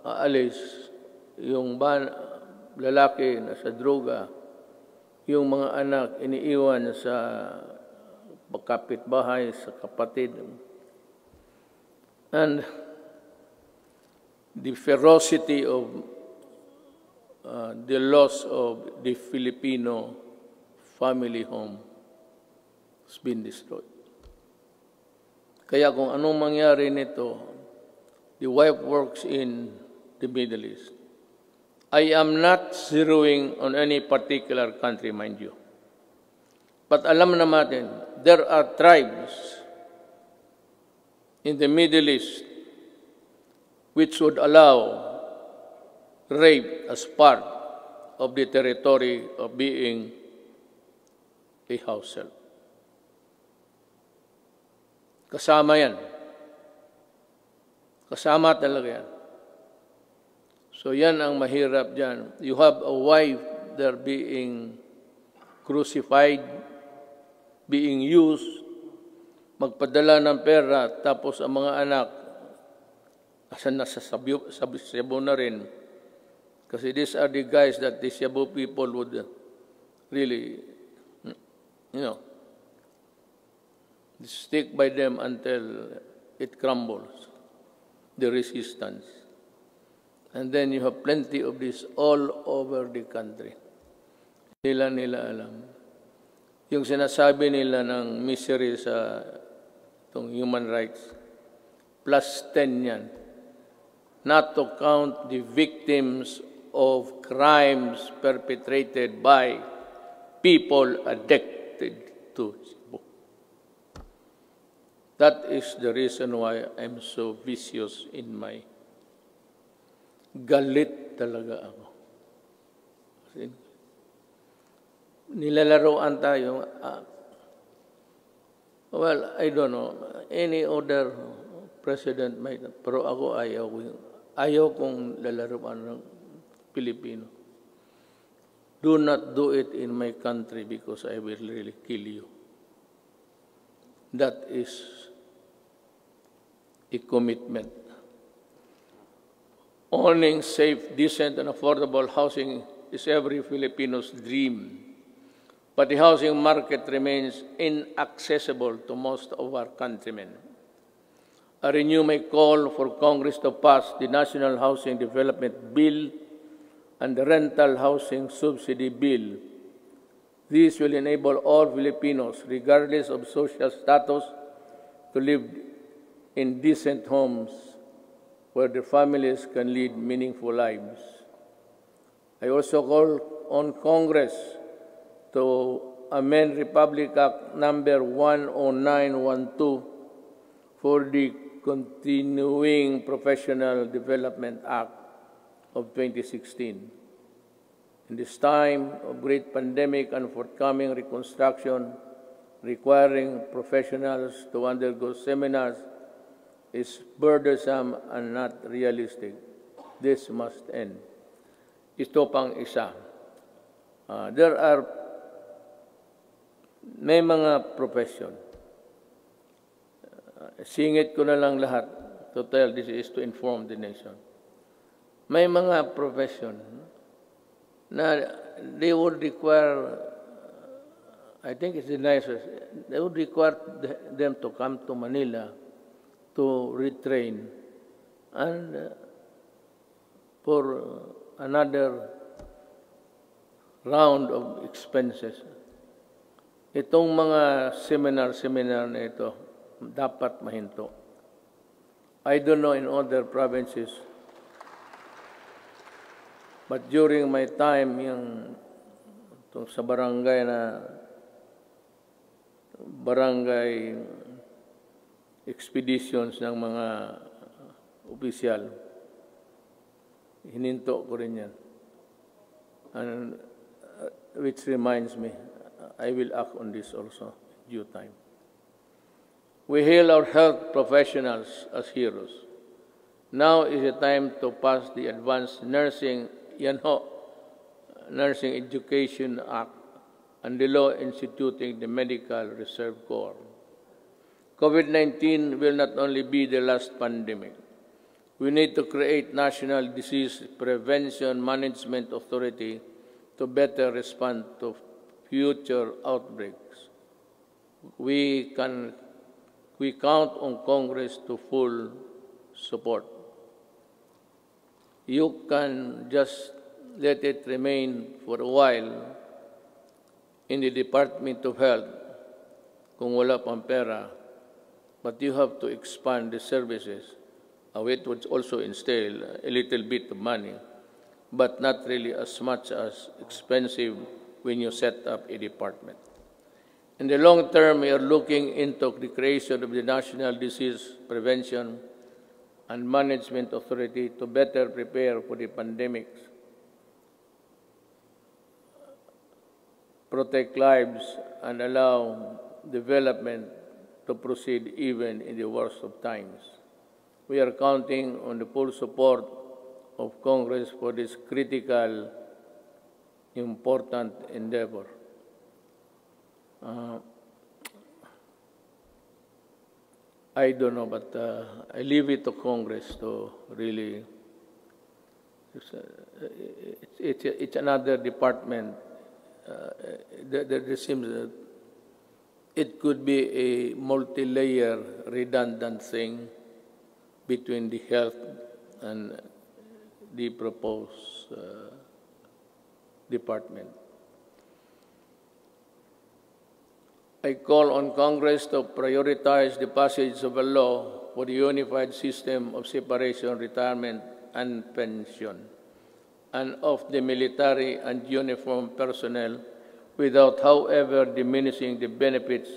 aalis, yung lalaki na sa droga, yung mga anak iniiwan sa kapitbahay, sa kapatid. And the ferocity of the loss of the Filipino family home has been destroyed. Kaya kung anong mangyari nito, the wife works in the Middle East. I am not zeroing on any particular country, mind you. But alam natin, there are tribes in the Middle East which would allow rape as part of the territory of being a house help. Kasama yan. Kasama talaga yan. So yan ang mahirap dyan. You have a wife there being crucified, being used, magpadala ng pera, tapos ang mga anak, asan nasa Cebu na rin. Kasi these are the guys that the Cebu people would really, stick by them until it crumbles, the resistance. And then you have plenty of this all over the country. Nila alam. Yung sinasabi nila ng misery sa itong human rights, plus 10 yan. Not to count the victims of crimes perpetrated by people addicted to Cebu. That is the reason why I'm so vicious in my galit talaga ako. Kasi nilalaroan tayo. Well, I don't know. Any other president might, pero ako ayaw kong lalaroan ng Pilipino. Do not do it in my country because I will really kill you. That is a commitment. Owning safe, decent, and affordable housing is every Filipino's dream. But the housing market remains inaccessible to most of our countrymen. I renew my call for Congress to pass the National Housing Development Bill and the Rental Housing Subsidy Bill. These will enable all Filipinos, regardless of social status, to live in decent homes where their families can lead meaningful lives. I also call on Congress to amend Republic Act number 10912 for the Continuing Professional Development Act of 2016. In this time of great pandemic and forthcoming reconstruction, requiring professionals to undergo seminars is burdensome and not realistic. This must end. Ito pang isa. May mga profession. Singit ko na lang lahat to tell this is to inform the nation. May mga profession na they would require, I think it's the nicest, they would require them to come to Manila to retrain and for another round of expenses. Itong mga seminar na ito, dapat mahinto. I don't know in other provinces, but during my time itong sa barangay expeditions ng mga opisyal, hininto ko rin yan. And, which reminds me, I will act on this also in due time. We hail our health professionals as heroes. Now is the time to pass the Advanced Nursing Education Act and the law instituting the Medical Reserve Corps. COVID-19 will not only be the last pandemic. We need to create National Disease Prevention Management Authority to better respond to future outbreaks. We count on Congress to full support. You can just let it remain for a while in the Department of Health kung wala pang pera, but you have to expand the services. It would also entail a little bit of money, but not really as much as expensive when you set up a department. In the long term, we are looking into the creation of the National Disease Prevention and Management Authority to better prepare for the pandemics, protect lives, and allow development to proceed even in the worst of times. We are counting on the full support of Congress for this critical, important endeavor. I don't know, but I leave it to Congress to really. It's another department. There seems that it could be a multi-layer, redundant thing between the health and the proposed department. I call on Congress to prioritize the passage of a law for the unified system of separation, retirement, and pension, and of the military and uniformed personnel, without, however, diminishing the benefits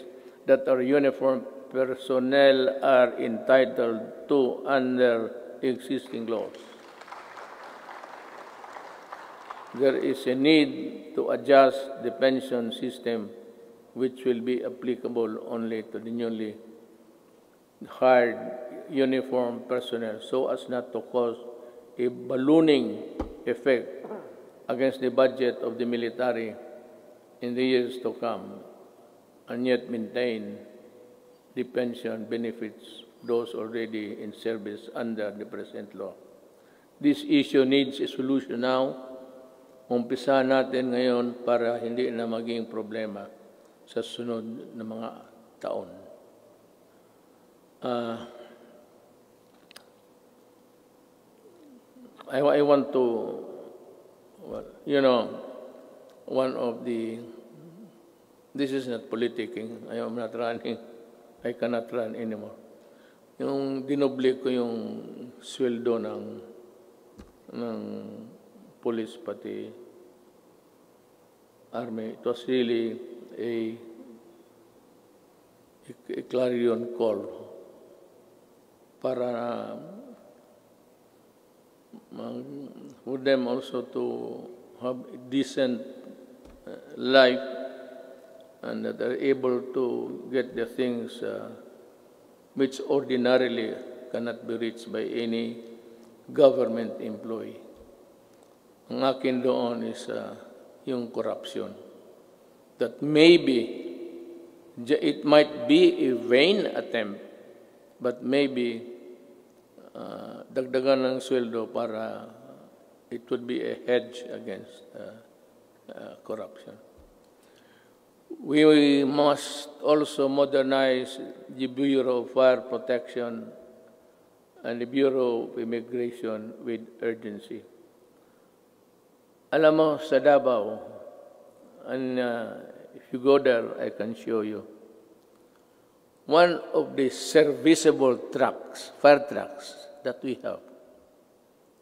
that our uniformed personnel are entitled to under existing laws. There is a need to adjust the pension system, which will be applicable only to the newly hired uniformed personnel, so as not to cause a ballooning effect against the budget of the military in the years to come, and yet maintain the pension benefits those already in service under the present law. This issue needs a solution now. Umpisa natin ngayon para hindi na maging problema sa sunod na mga taon. I want to, well, one of the, this is not politicking, I am not running, I cannot run anymore. Yung dinoble ko yung sweldo ng police pati army, it was really a clarion call para for them also to have a decent life and that they're able to get the things which ordinarily cannot be reached by any government employee. Ang akin doon is yung corruption. That maybe it might be a vain attempt, but maybe dagdagan ng sweldo para it would be a hedge against corruption. We must also modernize the Bureau of Fire Protection and the Bureau of Immigration with urgency. Alam mo, sa Davao, and if you go there, I can show you, one of the serviceable trucks, fire trucks that we have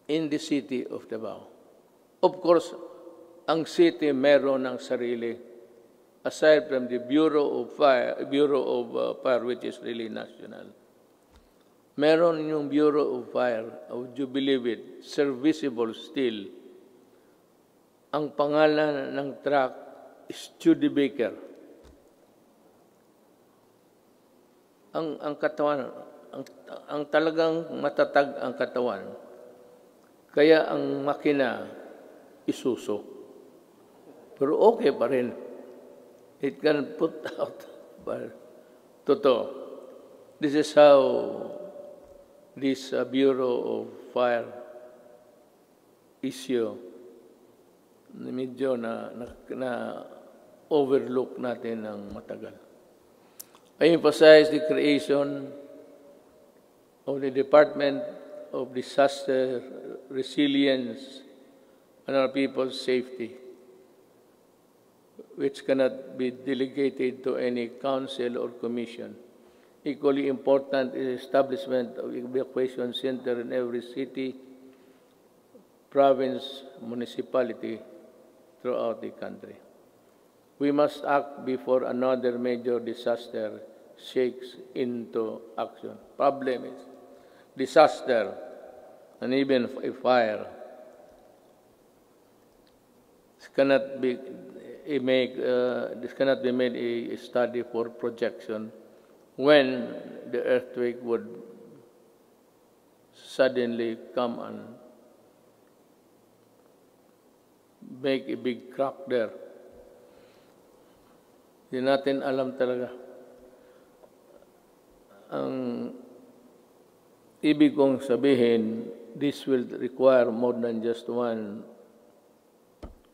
in the city of Davao. Of course, ang city meron ng sarili, aside from the Bureau of Fire, which is really national. Meron yung Bureau of Fire, would you believe it, serviceable still. Ang pangalan ng truck is Studebaker. ang katawan, ang talagang matatag ang katawan. Kaya ang makina isuso. Pero okay pa rin. It can put out. But, totoo. This is how this Bureau of Fire issue medyo na overlook natin ng matagal. I emphasize the creation of the Department of Disaster Resilience and our people's safety, which cannot be delegated to any council or commission. Equally important is the establishment of evacuation center in every city, province, municipality throughout the country. We must act before another major disaster shakes into action. Problem is disaster and even a fire. This cannot be made a study for projection when the earthquake would suddenly come and make a big crack there. Hindi natin alam talaga. Ang ibig kong sabihin, this will require more than just one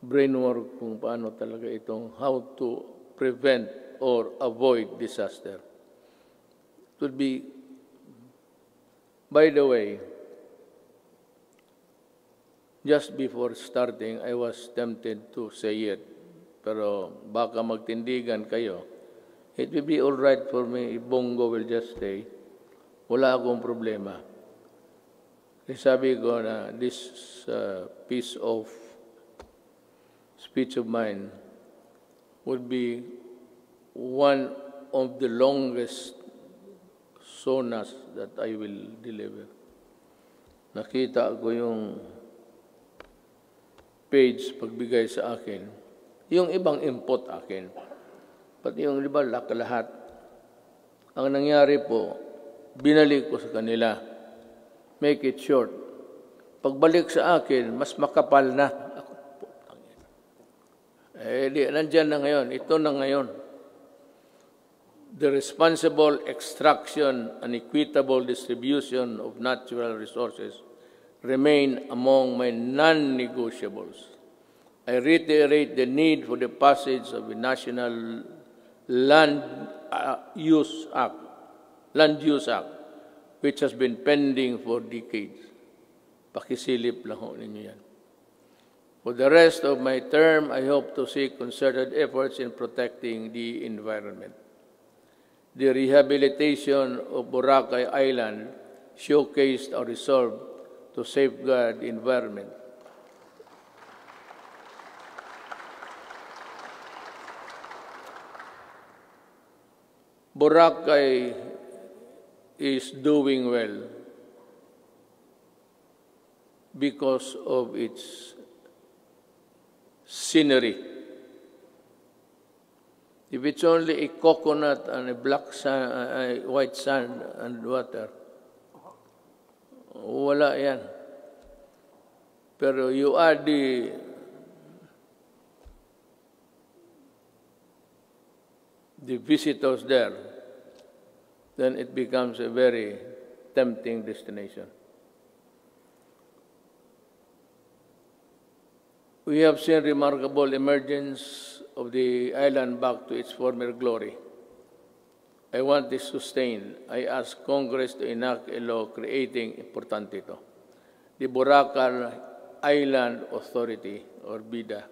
brainwork kung paano talaga itong how to prevent or avoid disaster. It would be, by the way, just before starting, I was tempted to say it, pero baka magtindigan kayo. It will be all right for me if Bongo will just stay. Wala akong problema. Kasi sabi ko na this piece of speech of mine would be one of the longest sonas that I will deliver. Nakita ko yung page pagbigay sa akin. Yung ibang input akin. Pati yung iba lahat. Ang nangyari po, binalik ko sa kanila. Make it short. Pagbalik sa akin, mas makapal na. Nandyan na ngayon. Ito na ngayon. The responsible extraction and equitable distribution of natural resources remain among my non-negotiables. I reiterate the need for the passage of the National Land Use Act, which has been pending for decades. Pakisilip lang ho ninyo yan. For the rest of my term, I hope to see concerted efforts in protecting the environment. The rehabilitation of Boracay Island showcased our resolve to safeguard the environment. Boracay is doing well because of its scenery. If it's only a coconut and a black sand, white sand and water, wala yan. Pero you add the visitors there, then it becomes a very tempting destination. We have seen remarkable emergence of the island back to its former glory. I want this sustained. I ask Congress to enact a law creating, importante ito, the Boracay Island Authority, or BIDA.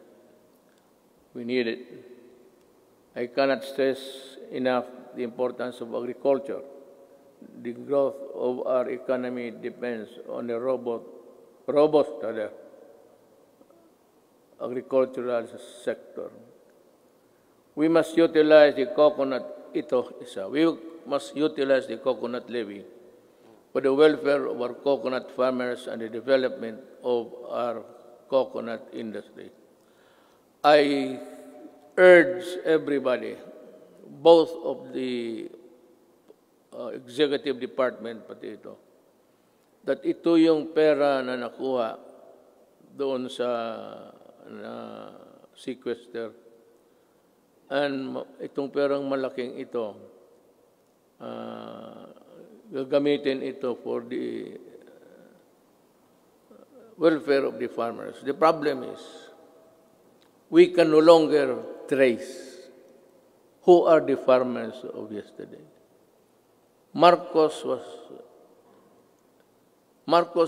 We need it. I cannot stress enough the importance of agriculture. The growth of our economy depends on a robust agricultural sector. We must utilize the coconut levy for the welfare of our coconut farmers and the development of our coconut industry. I urge everybody, both of the executive department, pati ito, that ito yung pera na nakuha doon sa sequester. And itong perang malaking ito, gagamitin ito for the welfare of the farmers. The problem is, we can no longer trace who are the farmers of yesterday. Marcos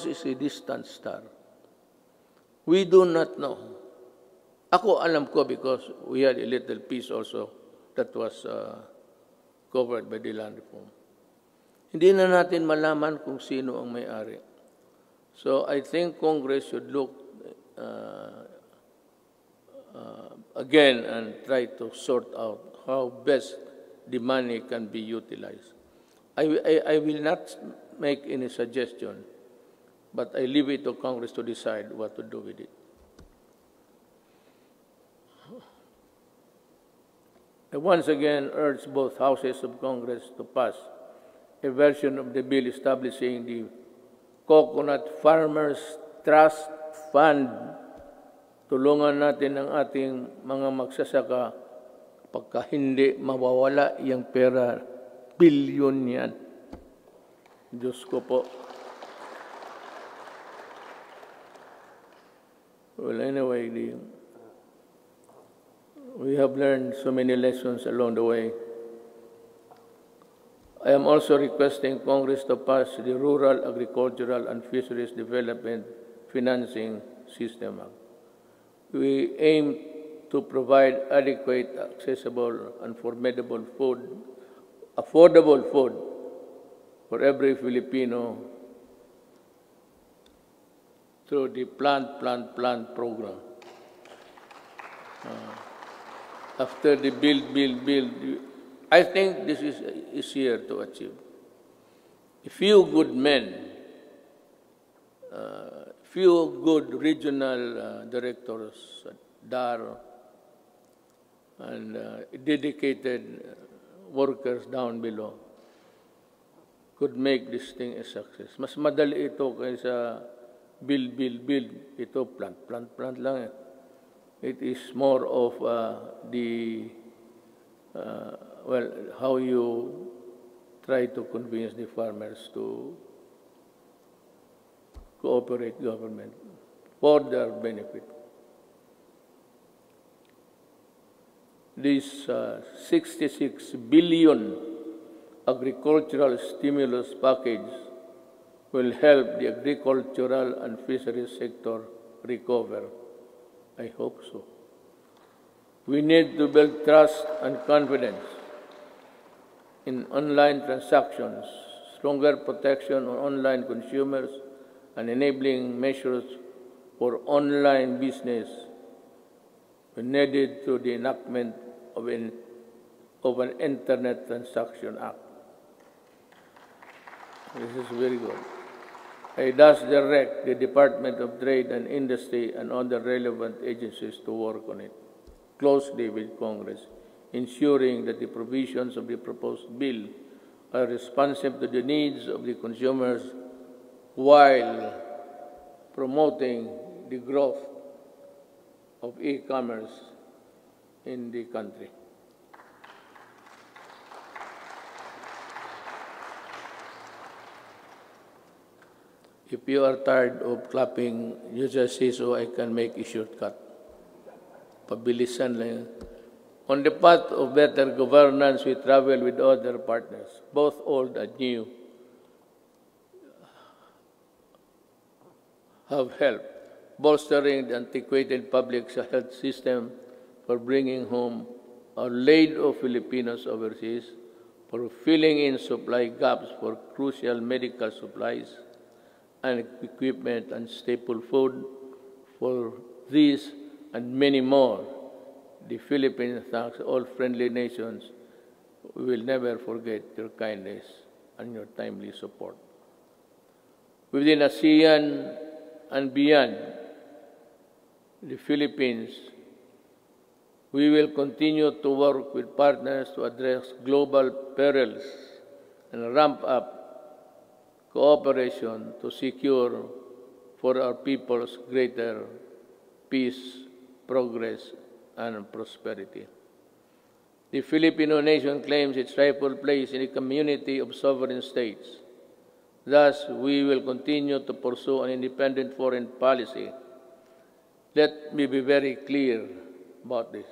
is a distant star. We do not know. Ako alam ko because we had a little piece also that was covered by the land reform. Hindi na natin malaman kung sino ang may-ari. So I think Congress should look again and try to sort out how best the money can be utilized. I will not make any suggestion, but I leave it to Congress to decide what to do with it. I once again urge both houses of Congress to pass a version of the bill establishing the Coconut Farmers Trust Fund. Tulungan natin ang ating mga magsasaka pagka hindi mawawala yung pera, bilyon yan. Diyos ko po. Well, anyway, we have learned so many lessons along the way. I am also requesting Congress to pass the Rural, Agricultural, and Fisheries Development Financing System Act. We aim to provide adequate, accessible, and affordable food for every Filipino through the Plant program. After the build, I think this is easier to achieve. A few good men, few good regional directors, DAR, and dedicated workers down below could make this thing a success. Mas madali ito kaysa build. Ito plant lang eh. It is more of how you try to convince the farmers to cooperate government for their benefit. This 66 billion agricultural stimulus package will help the agricultural and fisheries sector recover. I hope so. We need to build trust and confidence in online transactions, stronger protection on online consumers, and enabling measures for online business when needed through the enactment of an Internet Transaction Act. This is very good. I thus direct the Department of Trade and Industry and other relevant agencies to work on it closely with Congress, ensuring that the provisions of the proposed bill are responsive to the needs of the consumers while promoting the growth of e-commerce in the country. If you are tired of clapping, you just say so I can make a shortcut. Pabilisan lang. On the path of better governance, we travel with other partners, both old and new, have helped bolstering the antiquated public health system, for bringing home a load of Filipinos overseas, for filling in supply gaps for crucial medical supplies and equipment and staple food. For these and many more, the Philippines thanks all friendly nations. We will never forget your kindness and your timely support. Within ASEAN and beyond the Philippines, we will continue to work with partners to address global perils and ramp up cooperation to secure for our peoples greater peace, progress, and prosperity. The Filipino nation claims its rightful place in a community of sovereign states. Thus, we will continue to pursue an independent foreign policy. Let me be very clear about this.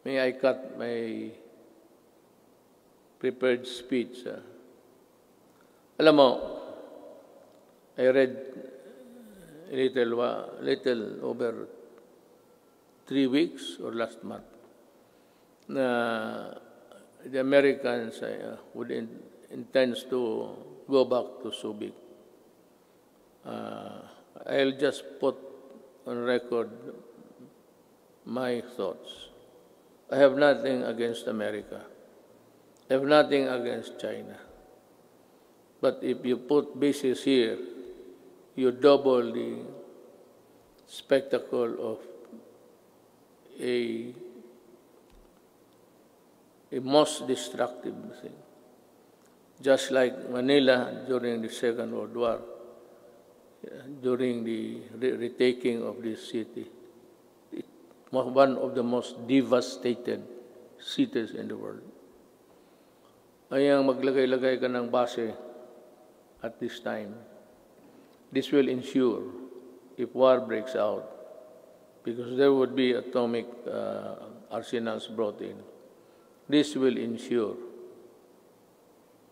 May I cut my prepared speech? Alam mo, I read a little over 3 weeks or last month na the Americans intends to go back to Subic. I'll just put on record my thoughts. I have nothing against America. I have nothing against China. But if you put bases here, you double the spectacle of a most destructive thing. Just like Manila during the Second World War, during the retaking of this city, one of the most devastated cities in the world. Ayang maglagay-lagay ka ng base at this time. This will ensure, if war breaks out, because there would be atomic arsenals brought in, this will ensure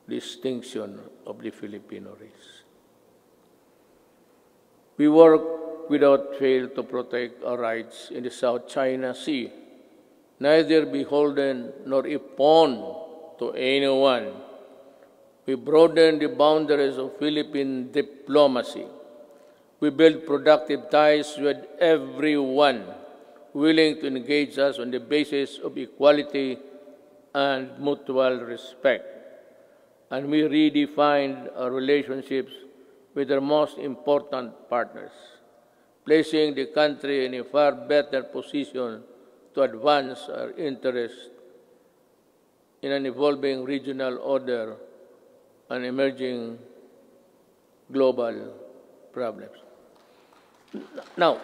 the extinction of the Filipino race. We work without fail to protect our rights in the South China Sea, neither beholden nor a pawn to anyone. We broaden the boundaries of Philippine diplomacy. We build productive ties with everyone willing to engage us on the basis of equality and mutual respect. And we redefined our relationships with our most important partners, placing the country in a far better position to advance our interests in an evolving regional order and emerging global problems. Now,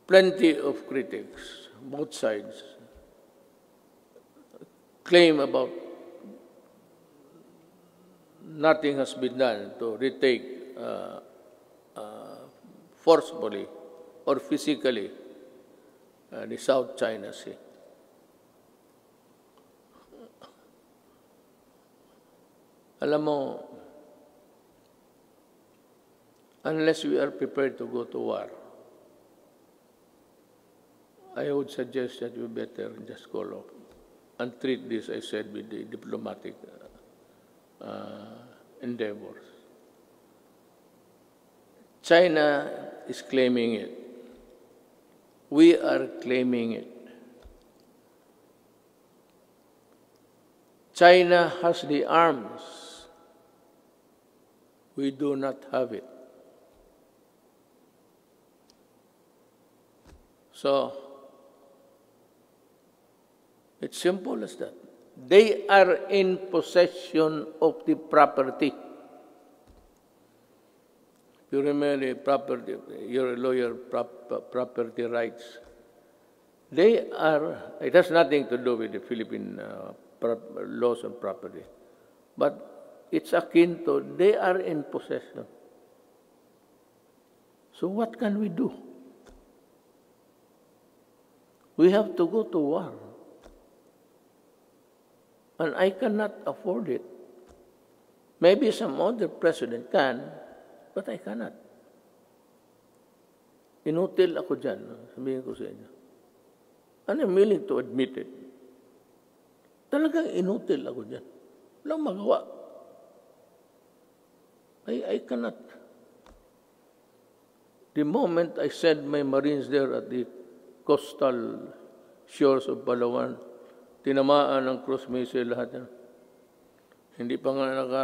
plenty of critics, both sides, claim about nothing has been done to retake forcefully or physically the South China Sea. Alam mo, unless we are prepared to go to war, I would suggest that we better just call off and treat this, I said, with the diplomatic endeavors. China is claiming it. We are claiming it. China has the arms. We do not have it. So, it's simple as that. They are in possession of the property. You remember the property, your lawyer, property rights. They are, it has nothing to do with the Philippine laws on property. But it's akin to, they are in possession. So what can we do? We have to go to war. And I cannot afford it. Maybe some other president can, but I cannot. Inutil ako dyan, sabihin ko sa inyo. And I'm willing to admit it. Talagang inutil ako dyan. Walang magawa. I cannot. The moment I send my Marines there at the coastal shores of Palawan, tinamaan ng cruise missile lahat yan. Hindi pa nga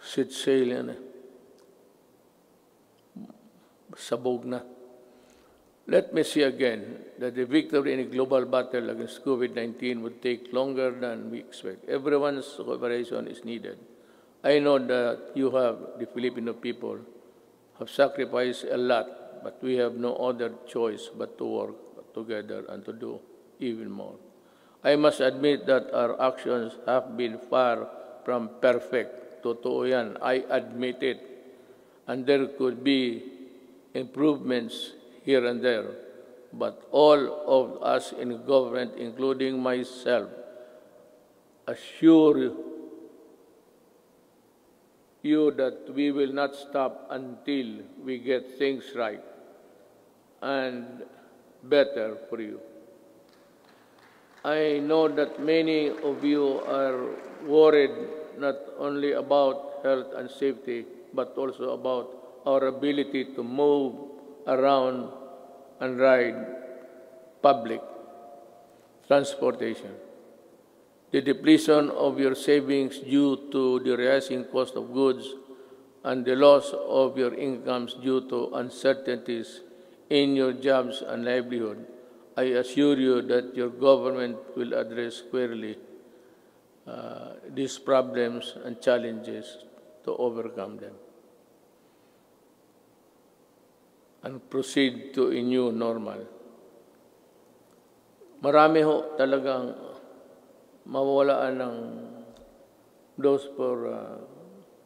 set sail yan eh. Sabog na. Let me see again that the victory in a global battle against COVID-19 would take longer than we expect. Everyone's cooperation is needed. I know that you have, the Filipino people, have sacrificed a lot, but we have no other choice but to work together and to do even more. I must admit that our actions have been far from perfect. Totoo yan. I admit it. And there could be improvements here and there. But all of us in government, including myself, assure you that we will not stop until we get things right and better for you. I know that many of you are worried not only about health and safety, but also about our ability to move around and ride public transportation. The depletion of your savings due to the rising cost of goods and the loss of your incomes due to uncertainties in your jobs and livelihood, I assure you that your government will address squarely these problems and challenges to overcome them and proceed to a new normal. Marami ho talagang mawawalaan ng those for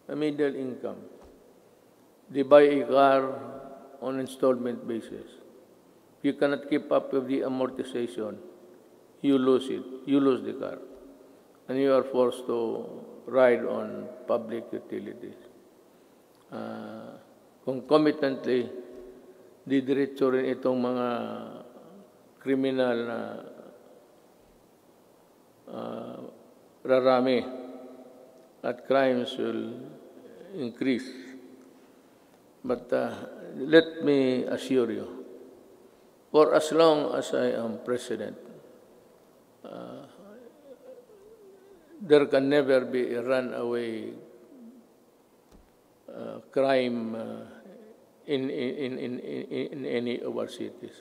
a middle income. They buy a car on installment basis. You cannot keep up with the amortization. You lose it. You lose the car. And you are forced to ride on public utilities. Concomitantly, didiretso rin itong mga kriminal na rarami at crimes will increase. But let me assure you, for as long as I am president, there can never be a runaway crime in any of our cities.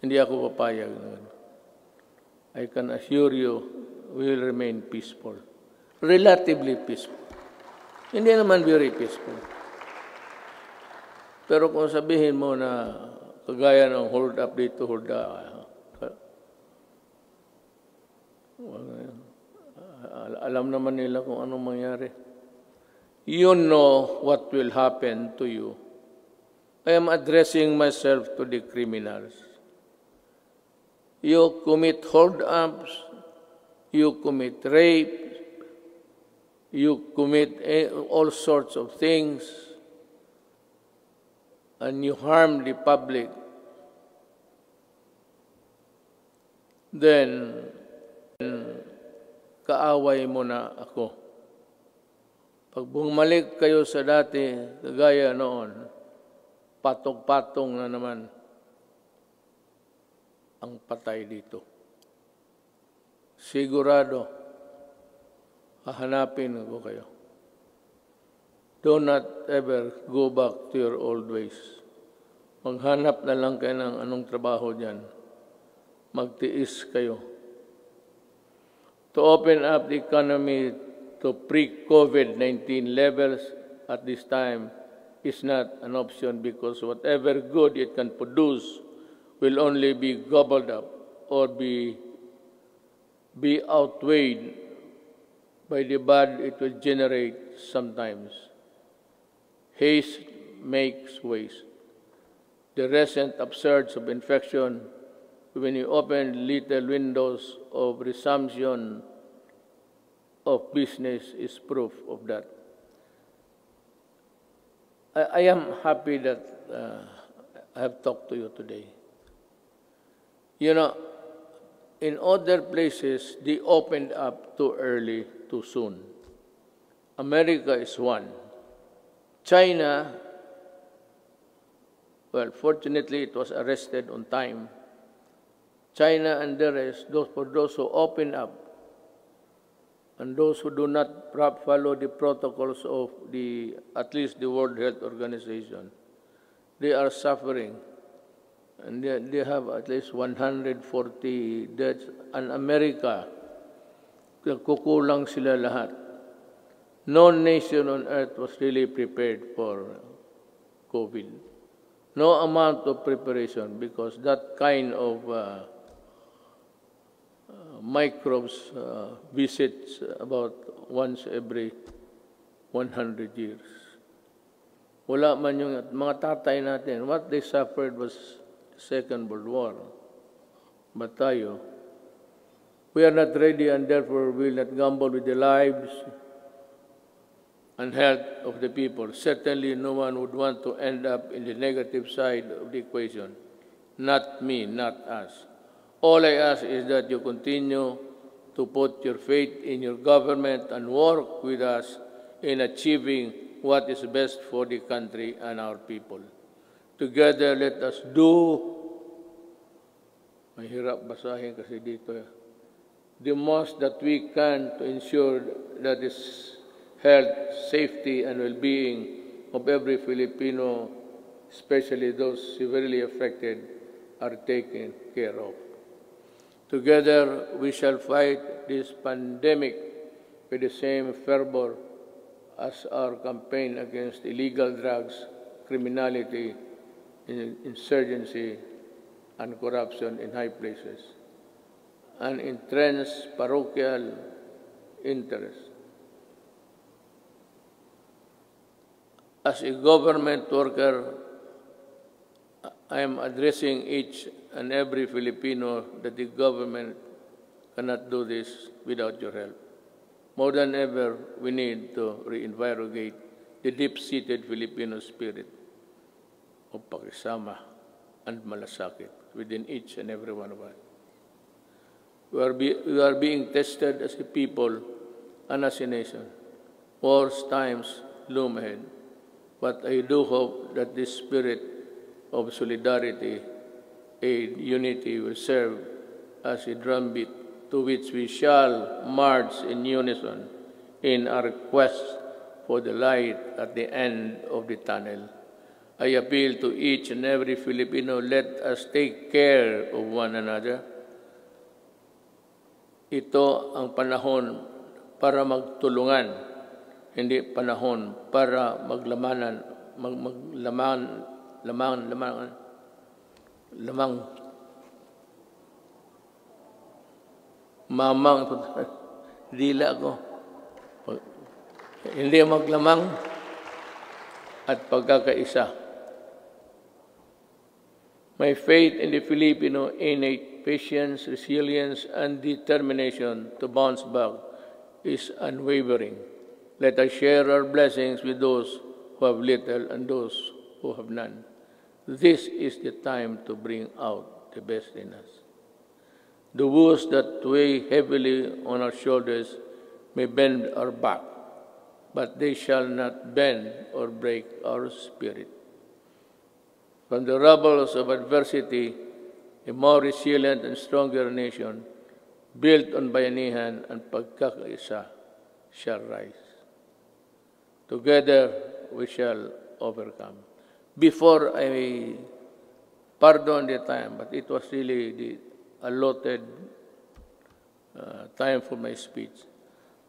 Hindi ako papayag na. I can assure you, we will remain peaceful. Relatively peaceful. Hindi naman very peaceful. Pero kung sabihin mo na kagaya ng hold up dito, hold up, alam naman nila kung anong mangyari. You know what will happen to you. I am addressing myself to the criminals. You commit hold-ups, you commit rape, you commit all sorts of things, and you harm the public, then kaaway mo na ako. Pag bumalik kayo sa dati, kagaya noon, patong-patong na naman ang patay dito. Sigurado, hahanapin ko kayo. Do not ever go back to your old ways. Maghanap na lang kayo ng anong trabaho dyan. Magtiis kayo. To open up the economy to pre-COVID-19 levels at this time is not an option because whatever good it can produce will only be gobbled up or be outweighed by the bad it will generate sometimes. Haste makes waste. The recent upsurge of infection, when you open little windows of resumption of business, is proof of that. I am happy that I have talked to you today. You know, in other places, they opened up too early, too soon. America is one. China, well, fortunately, it was arrested on time. China and the rest, for those who open up and those who do not follow the protocols of at least the World Health Organization, they are suffering And they have at least 140 deaths. And America, kukulang sila lahat. No nation on earth was really prepared for COVID. No amount of preparation, because that kind of microbes visits about once every 100 years. Wala man yung mga tatay natin. What they suffered was Second World War. But tayo, we are not ready, and therefore we will not gamble with the lives and health of the people. Certainly no one would want to end up in the negative side of the equation. Not me, not us. All I ask is that you continue to put your faith in your government and work with us in achieving what is best for the country and our people. Together, let us do, mahirap basahin kasi dito, the most that we can to ensure that this health, safety, and well-being of every Filipino, especially those severely affected, are taken care of. Together, we shall fight this pandemic with the same fervor as our campaign against illegal drugs, criminality, insurgency, and corruption in high places, and entrenched parochial interests. As a government worker, I am addressing each and every Filipino that the government cannot do this without your help. More than ever, we need to reinvigorate the deep-seated Filipino spirit of pakisama and malasakit within each and every one of us. We are being tested as a people and as a nation. Worse times loom ahead. But I do hope that this spirit of solidarity and unity will serve as a drumbeat to which we shall march in unison in our quest for the light at the end of the tunnel. I appeal to each and every Filipino, let us take care of one another. Ito ang panahon para magtulungan, hindi panahon para mamang, dila ko. Hindi maglamang at pagkakaisa. My faith in the Filipino innate patience, resilience, and determination to bounce back is unwavering. Let us share our blessings with those who have little and those who have none. This is the time to bring out the best in us. The woes that weigh heavily on our shoulders may bend our back, but they shall not bend or break our spirit. From the rubbles of adversity, a more resilient and stronger nation, built on bayanihan and pagkakaisa, shall rise. Together, we shall overcome. Before I pardon the time, but it was really the allotted time for my speech,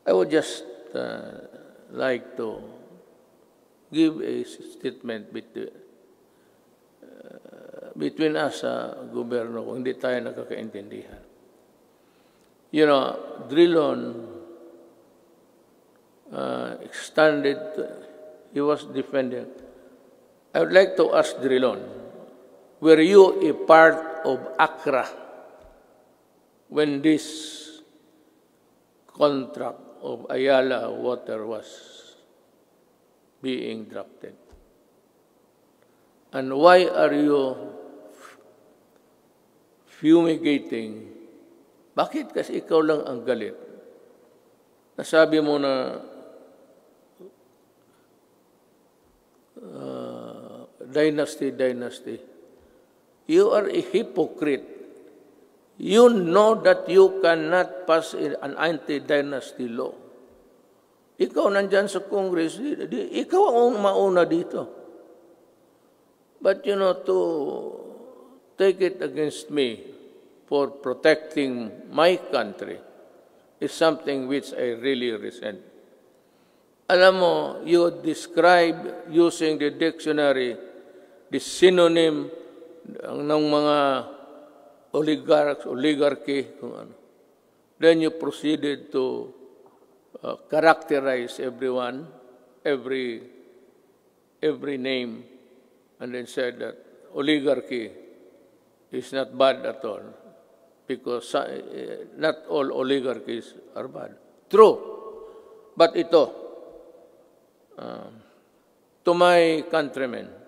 I would just like to give a statement between us sa gobyerno kung hindi tayo nakakaintindihan. You know, Drilon extended, he was defending. I would like to ask Drilon, were you a part of Accra when this contract of Ayala Water was being drafted? And why are you fumigating? Bakit kasi ikaw lang ang galit? Nasabi mo na dynasty. You are a hypocrite. You know that you cannot pass an anti-dynasty law. Ikaw nandyan sa Congress, ikaw ang mauna dito. But you know, take it against me for protecting my country is something which I really resent. Alam mo, you describe using the dictionary the synonym ng mga oligarchy, kung ano. Then you proceeded to characterize everyone, every name, and then said that oligarchy is not bad at all, because not all oligarchies are bad. True. But ito, to my countrymen,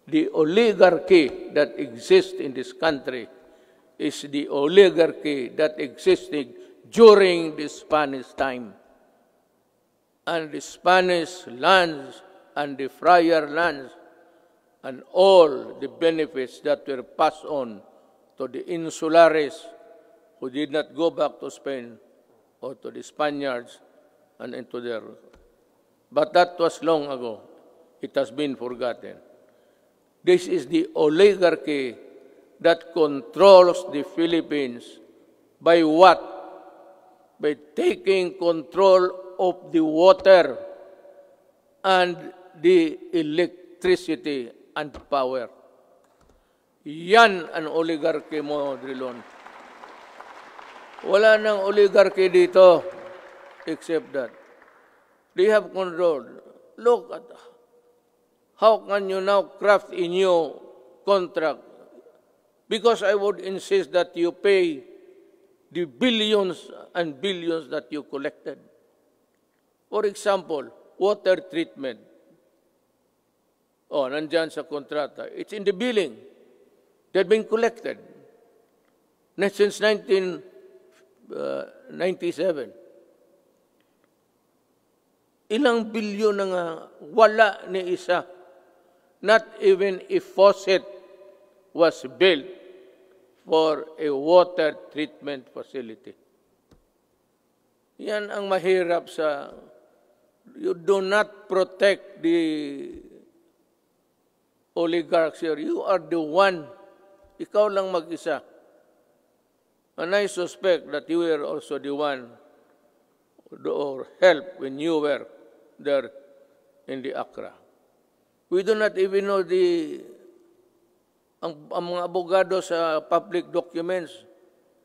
the oligarchy that exists in this country is the oligarchy that existed during the Spanish time. And the Spanish lands and the friar lands and all the benefits that were passed on to the insulares who did not go back to Spain or to the Spaniards and into their... But that was long ago. It has been forgotten. This is the oligarchy that controls the Philippines by what? By taking control of the water and the electricity and power. Yan ang oligarchy mo, Drilon. Wala nang oligarchy dito except that they have control. Look at how can you now craft a new contract? Because I would insist that you pay the billions and billions that you collected. For example, water treatment. Oh, nandyan sa kontrata. It's in the billing. They've been collected. Since 1997. Ilang bilyon na nga wala ni isa. Not even a faucet was built for a water treatment facility. Yan ang mahirap sa... You do not protect the oligarchs here. You are the one. Ikaw lang mag-isa. And I suspect that you were also the one or help when you were there in the Accra. We do not even know ang mga abogado sa public documents.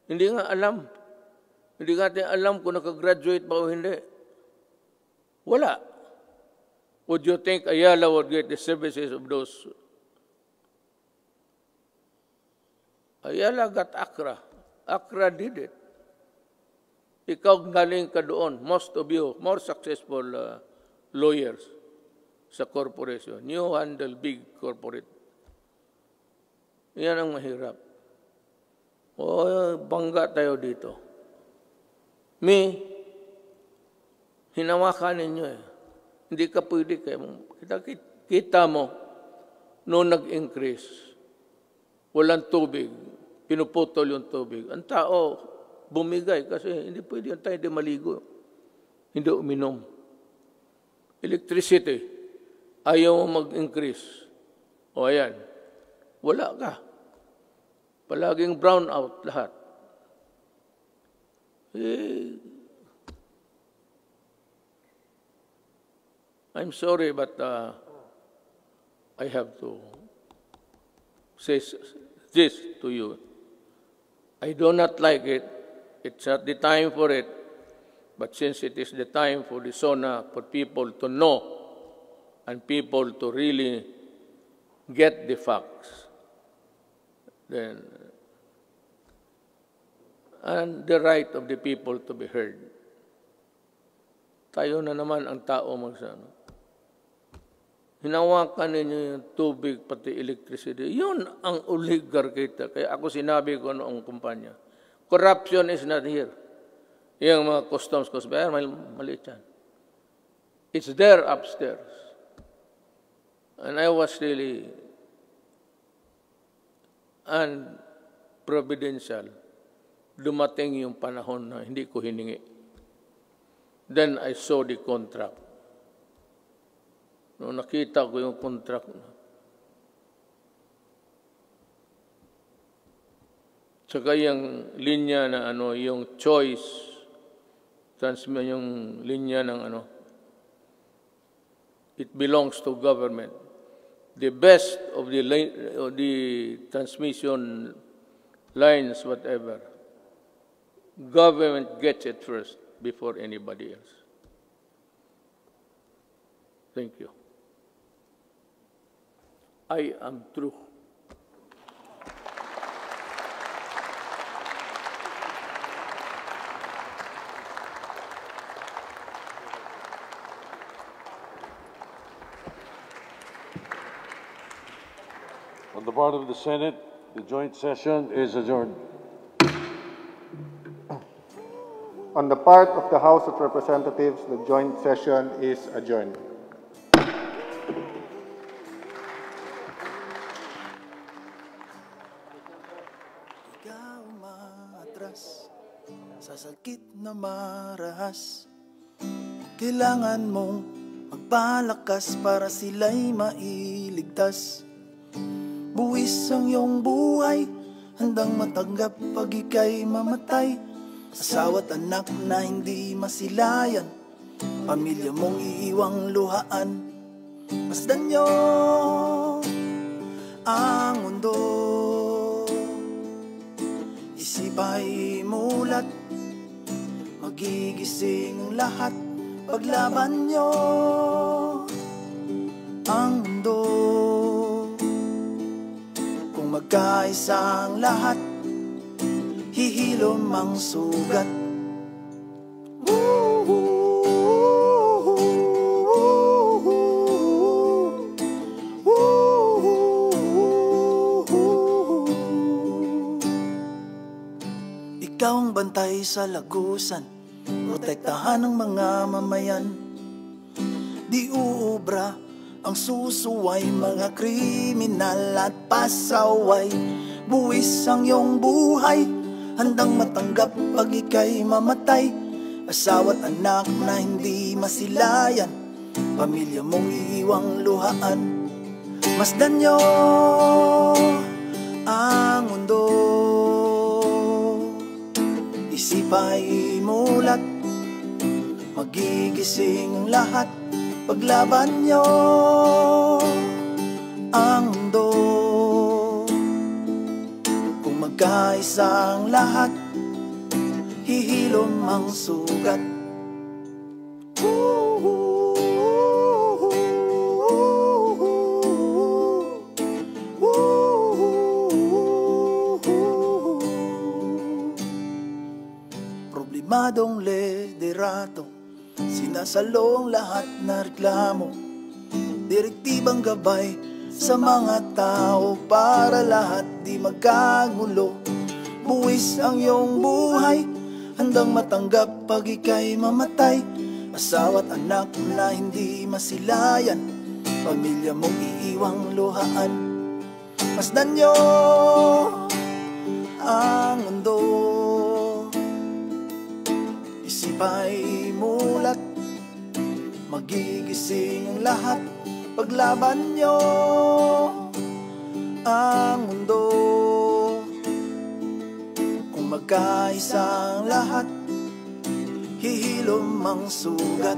Hindi nga alam. Hindi natin alam kung nakagraduate ba o hindi. Wala. Would you think Ayala would get the services of those? Ayala got Accra. Accra did it. Ikaw galing ka doon. Most of you, more successful lawyers sa corporation. You handle big corporate. Yan ang mahirap. O, bangga tayo dito. Hinawakan ninyo eh. Hindi ka pwede kayo. Kita mo, noong nag-increase, walang tubig, pinuputol yung tubig. Ang tao, bumigay kasi hindi pwede yung tayo hindi maligo. Hindi uminom. Electricity, ayaw mo mag-increase. O ayan, wala ka. Palaging brown out lahat. I'm sorry, but I have to say this to you. I do not like it. It's not the time for it. But since it is the time for the SONA, for people to know and people to really get the facts, then, and the right of the people to be heard. Tayo na naman ang tao magsano. Hinawakan ninyo yung tubig, pati electricity. Yun ang oligarchy. Kaya ako sinabi ko noong kumpanya, corruption is not here. Yung mga customs, maliit yan. It's there upstairs. And I was really unprovidential. Dumating yung panahon na hindi ko hiningi. Then I saw the contract. Noong nakita ko yung contract na, Saka yung linya na ano, yung choice, yung linya ng ano, it belongs to government. The best of the transmission lines, whatever, government gets it first before anybody else. Thank you. I am through. On the part of the Senate, the joint session is adjourned. On the part of the House of Representatives, the joint session is adjourned. Ikaw umaatras sa sakit na marahas. Kailangan mong magpalakas para sila'y mailigtas. Buwis ang iyong buhay, handang matanggap pag ika'y mamatay. Asawa't anak na hindi masilayan, pamilya mong iiwang luhaan. Masdan niyo ang mundo, isip ay mulat, magigising ang lahat. Paglaban niyo ang mundo, kung magkaisa ang lahat, hihilom ang sugat. Ikaw ang bantay sa lagusan, protektahan ng mga mamayan. Di uubra ang susuway, mga kriminal at pasaway. Buwis ang iyong buhay, handang matanggap pag ika'y mamatay. Asawa't anak na hindi masilayan, pamilya mong iiwang luhaan. Masdan niyo ang mundo, isip ay mulat, magigising ang lahat. Paglaban niyo ang mundo, kung magkaisa ang lahat, hihilom ang sugat. Problemadong liderato, sinasalong lahat na reklamo. Direktibang gabay sa mga tao para lahat di magkagulo. Buwis ang iyong buhay, handang matanggap pag ika'y mamatay. Asawa't anak na hindi masilayan, pamilya mong iiwang luhaan. Masdan niyo ang mundo, isip ay mulat, magigising ang lahat. Paglaban niyo ang mundo, kung magkaisa ang lahat, hihilom ang sugat.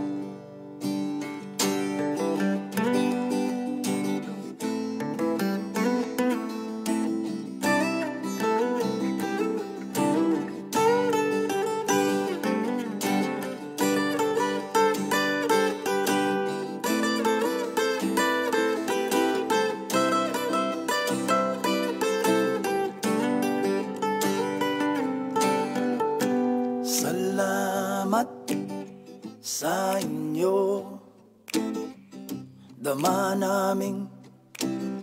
Salamat sa inyo, dama naming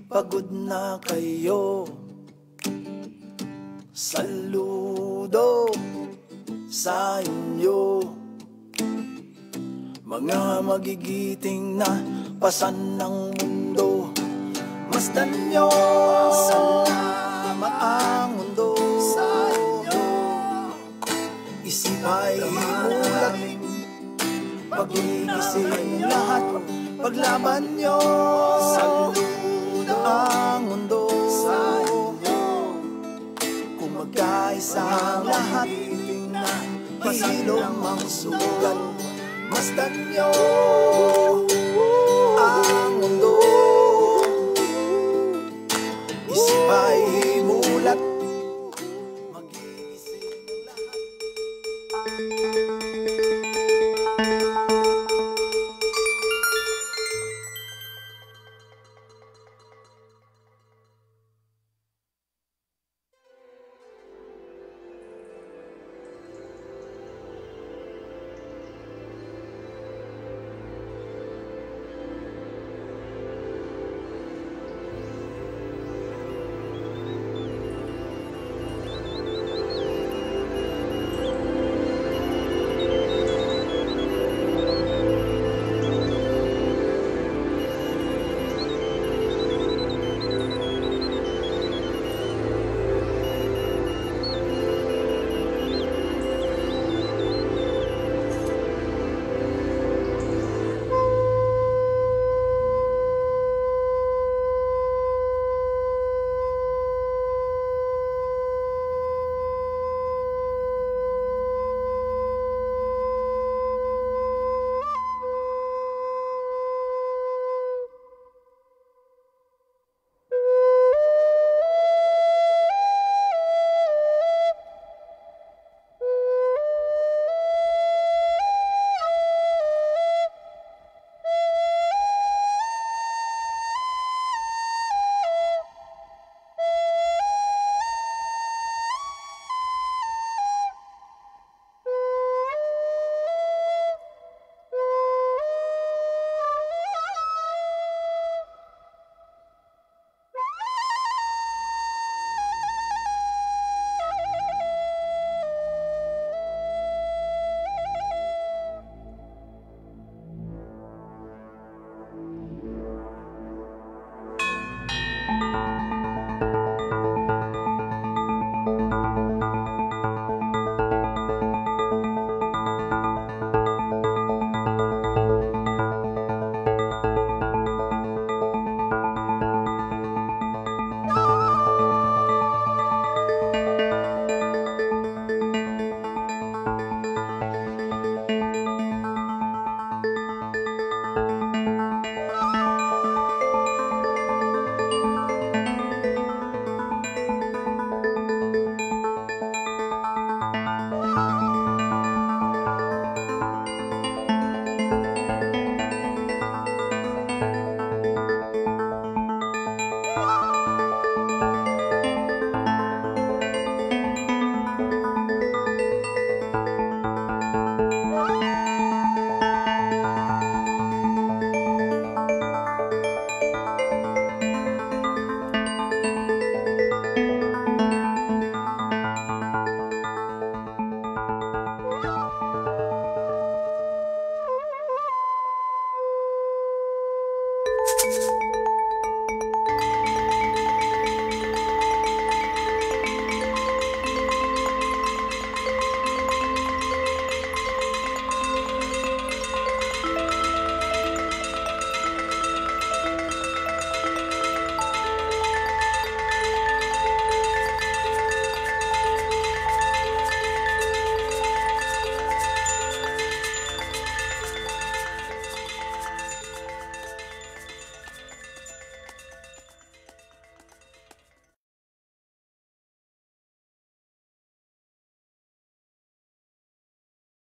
pagod na kayo. Saludo sa inyo, mga magigiting na pasan ng mundo. Masdan nyo, salamat ang mundo sa inyo. Isip ay mulat, pagigising lahat. Paglaban nyo, saludo ang mundo sa inyo. Kung magkaisa isa-isang lahat, hihilom ang sugat. Masdan nyo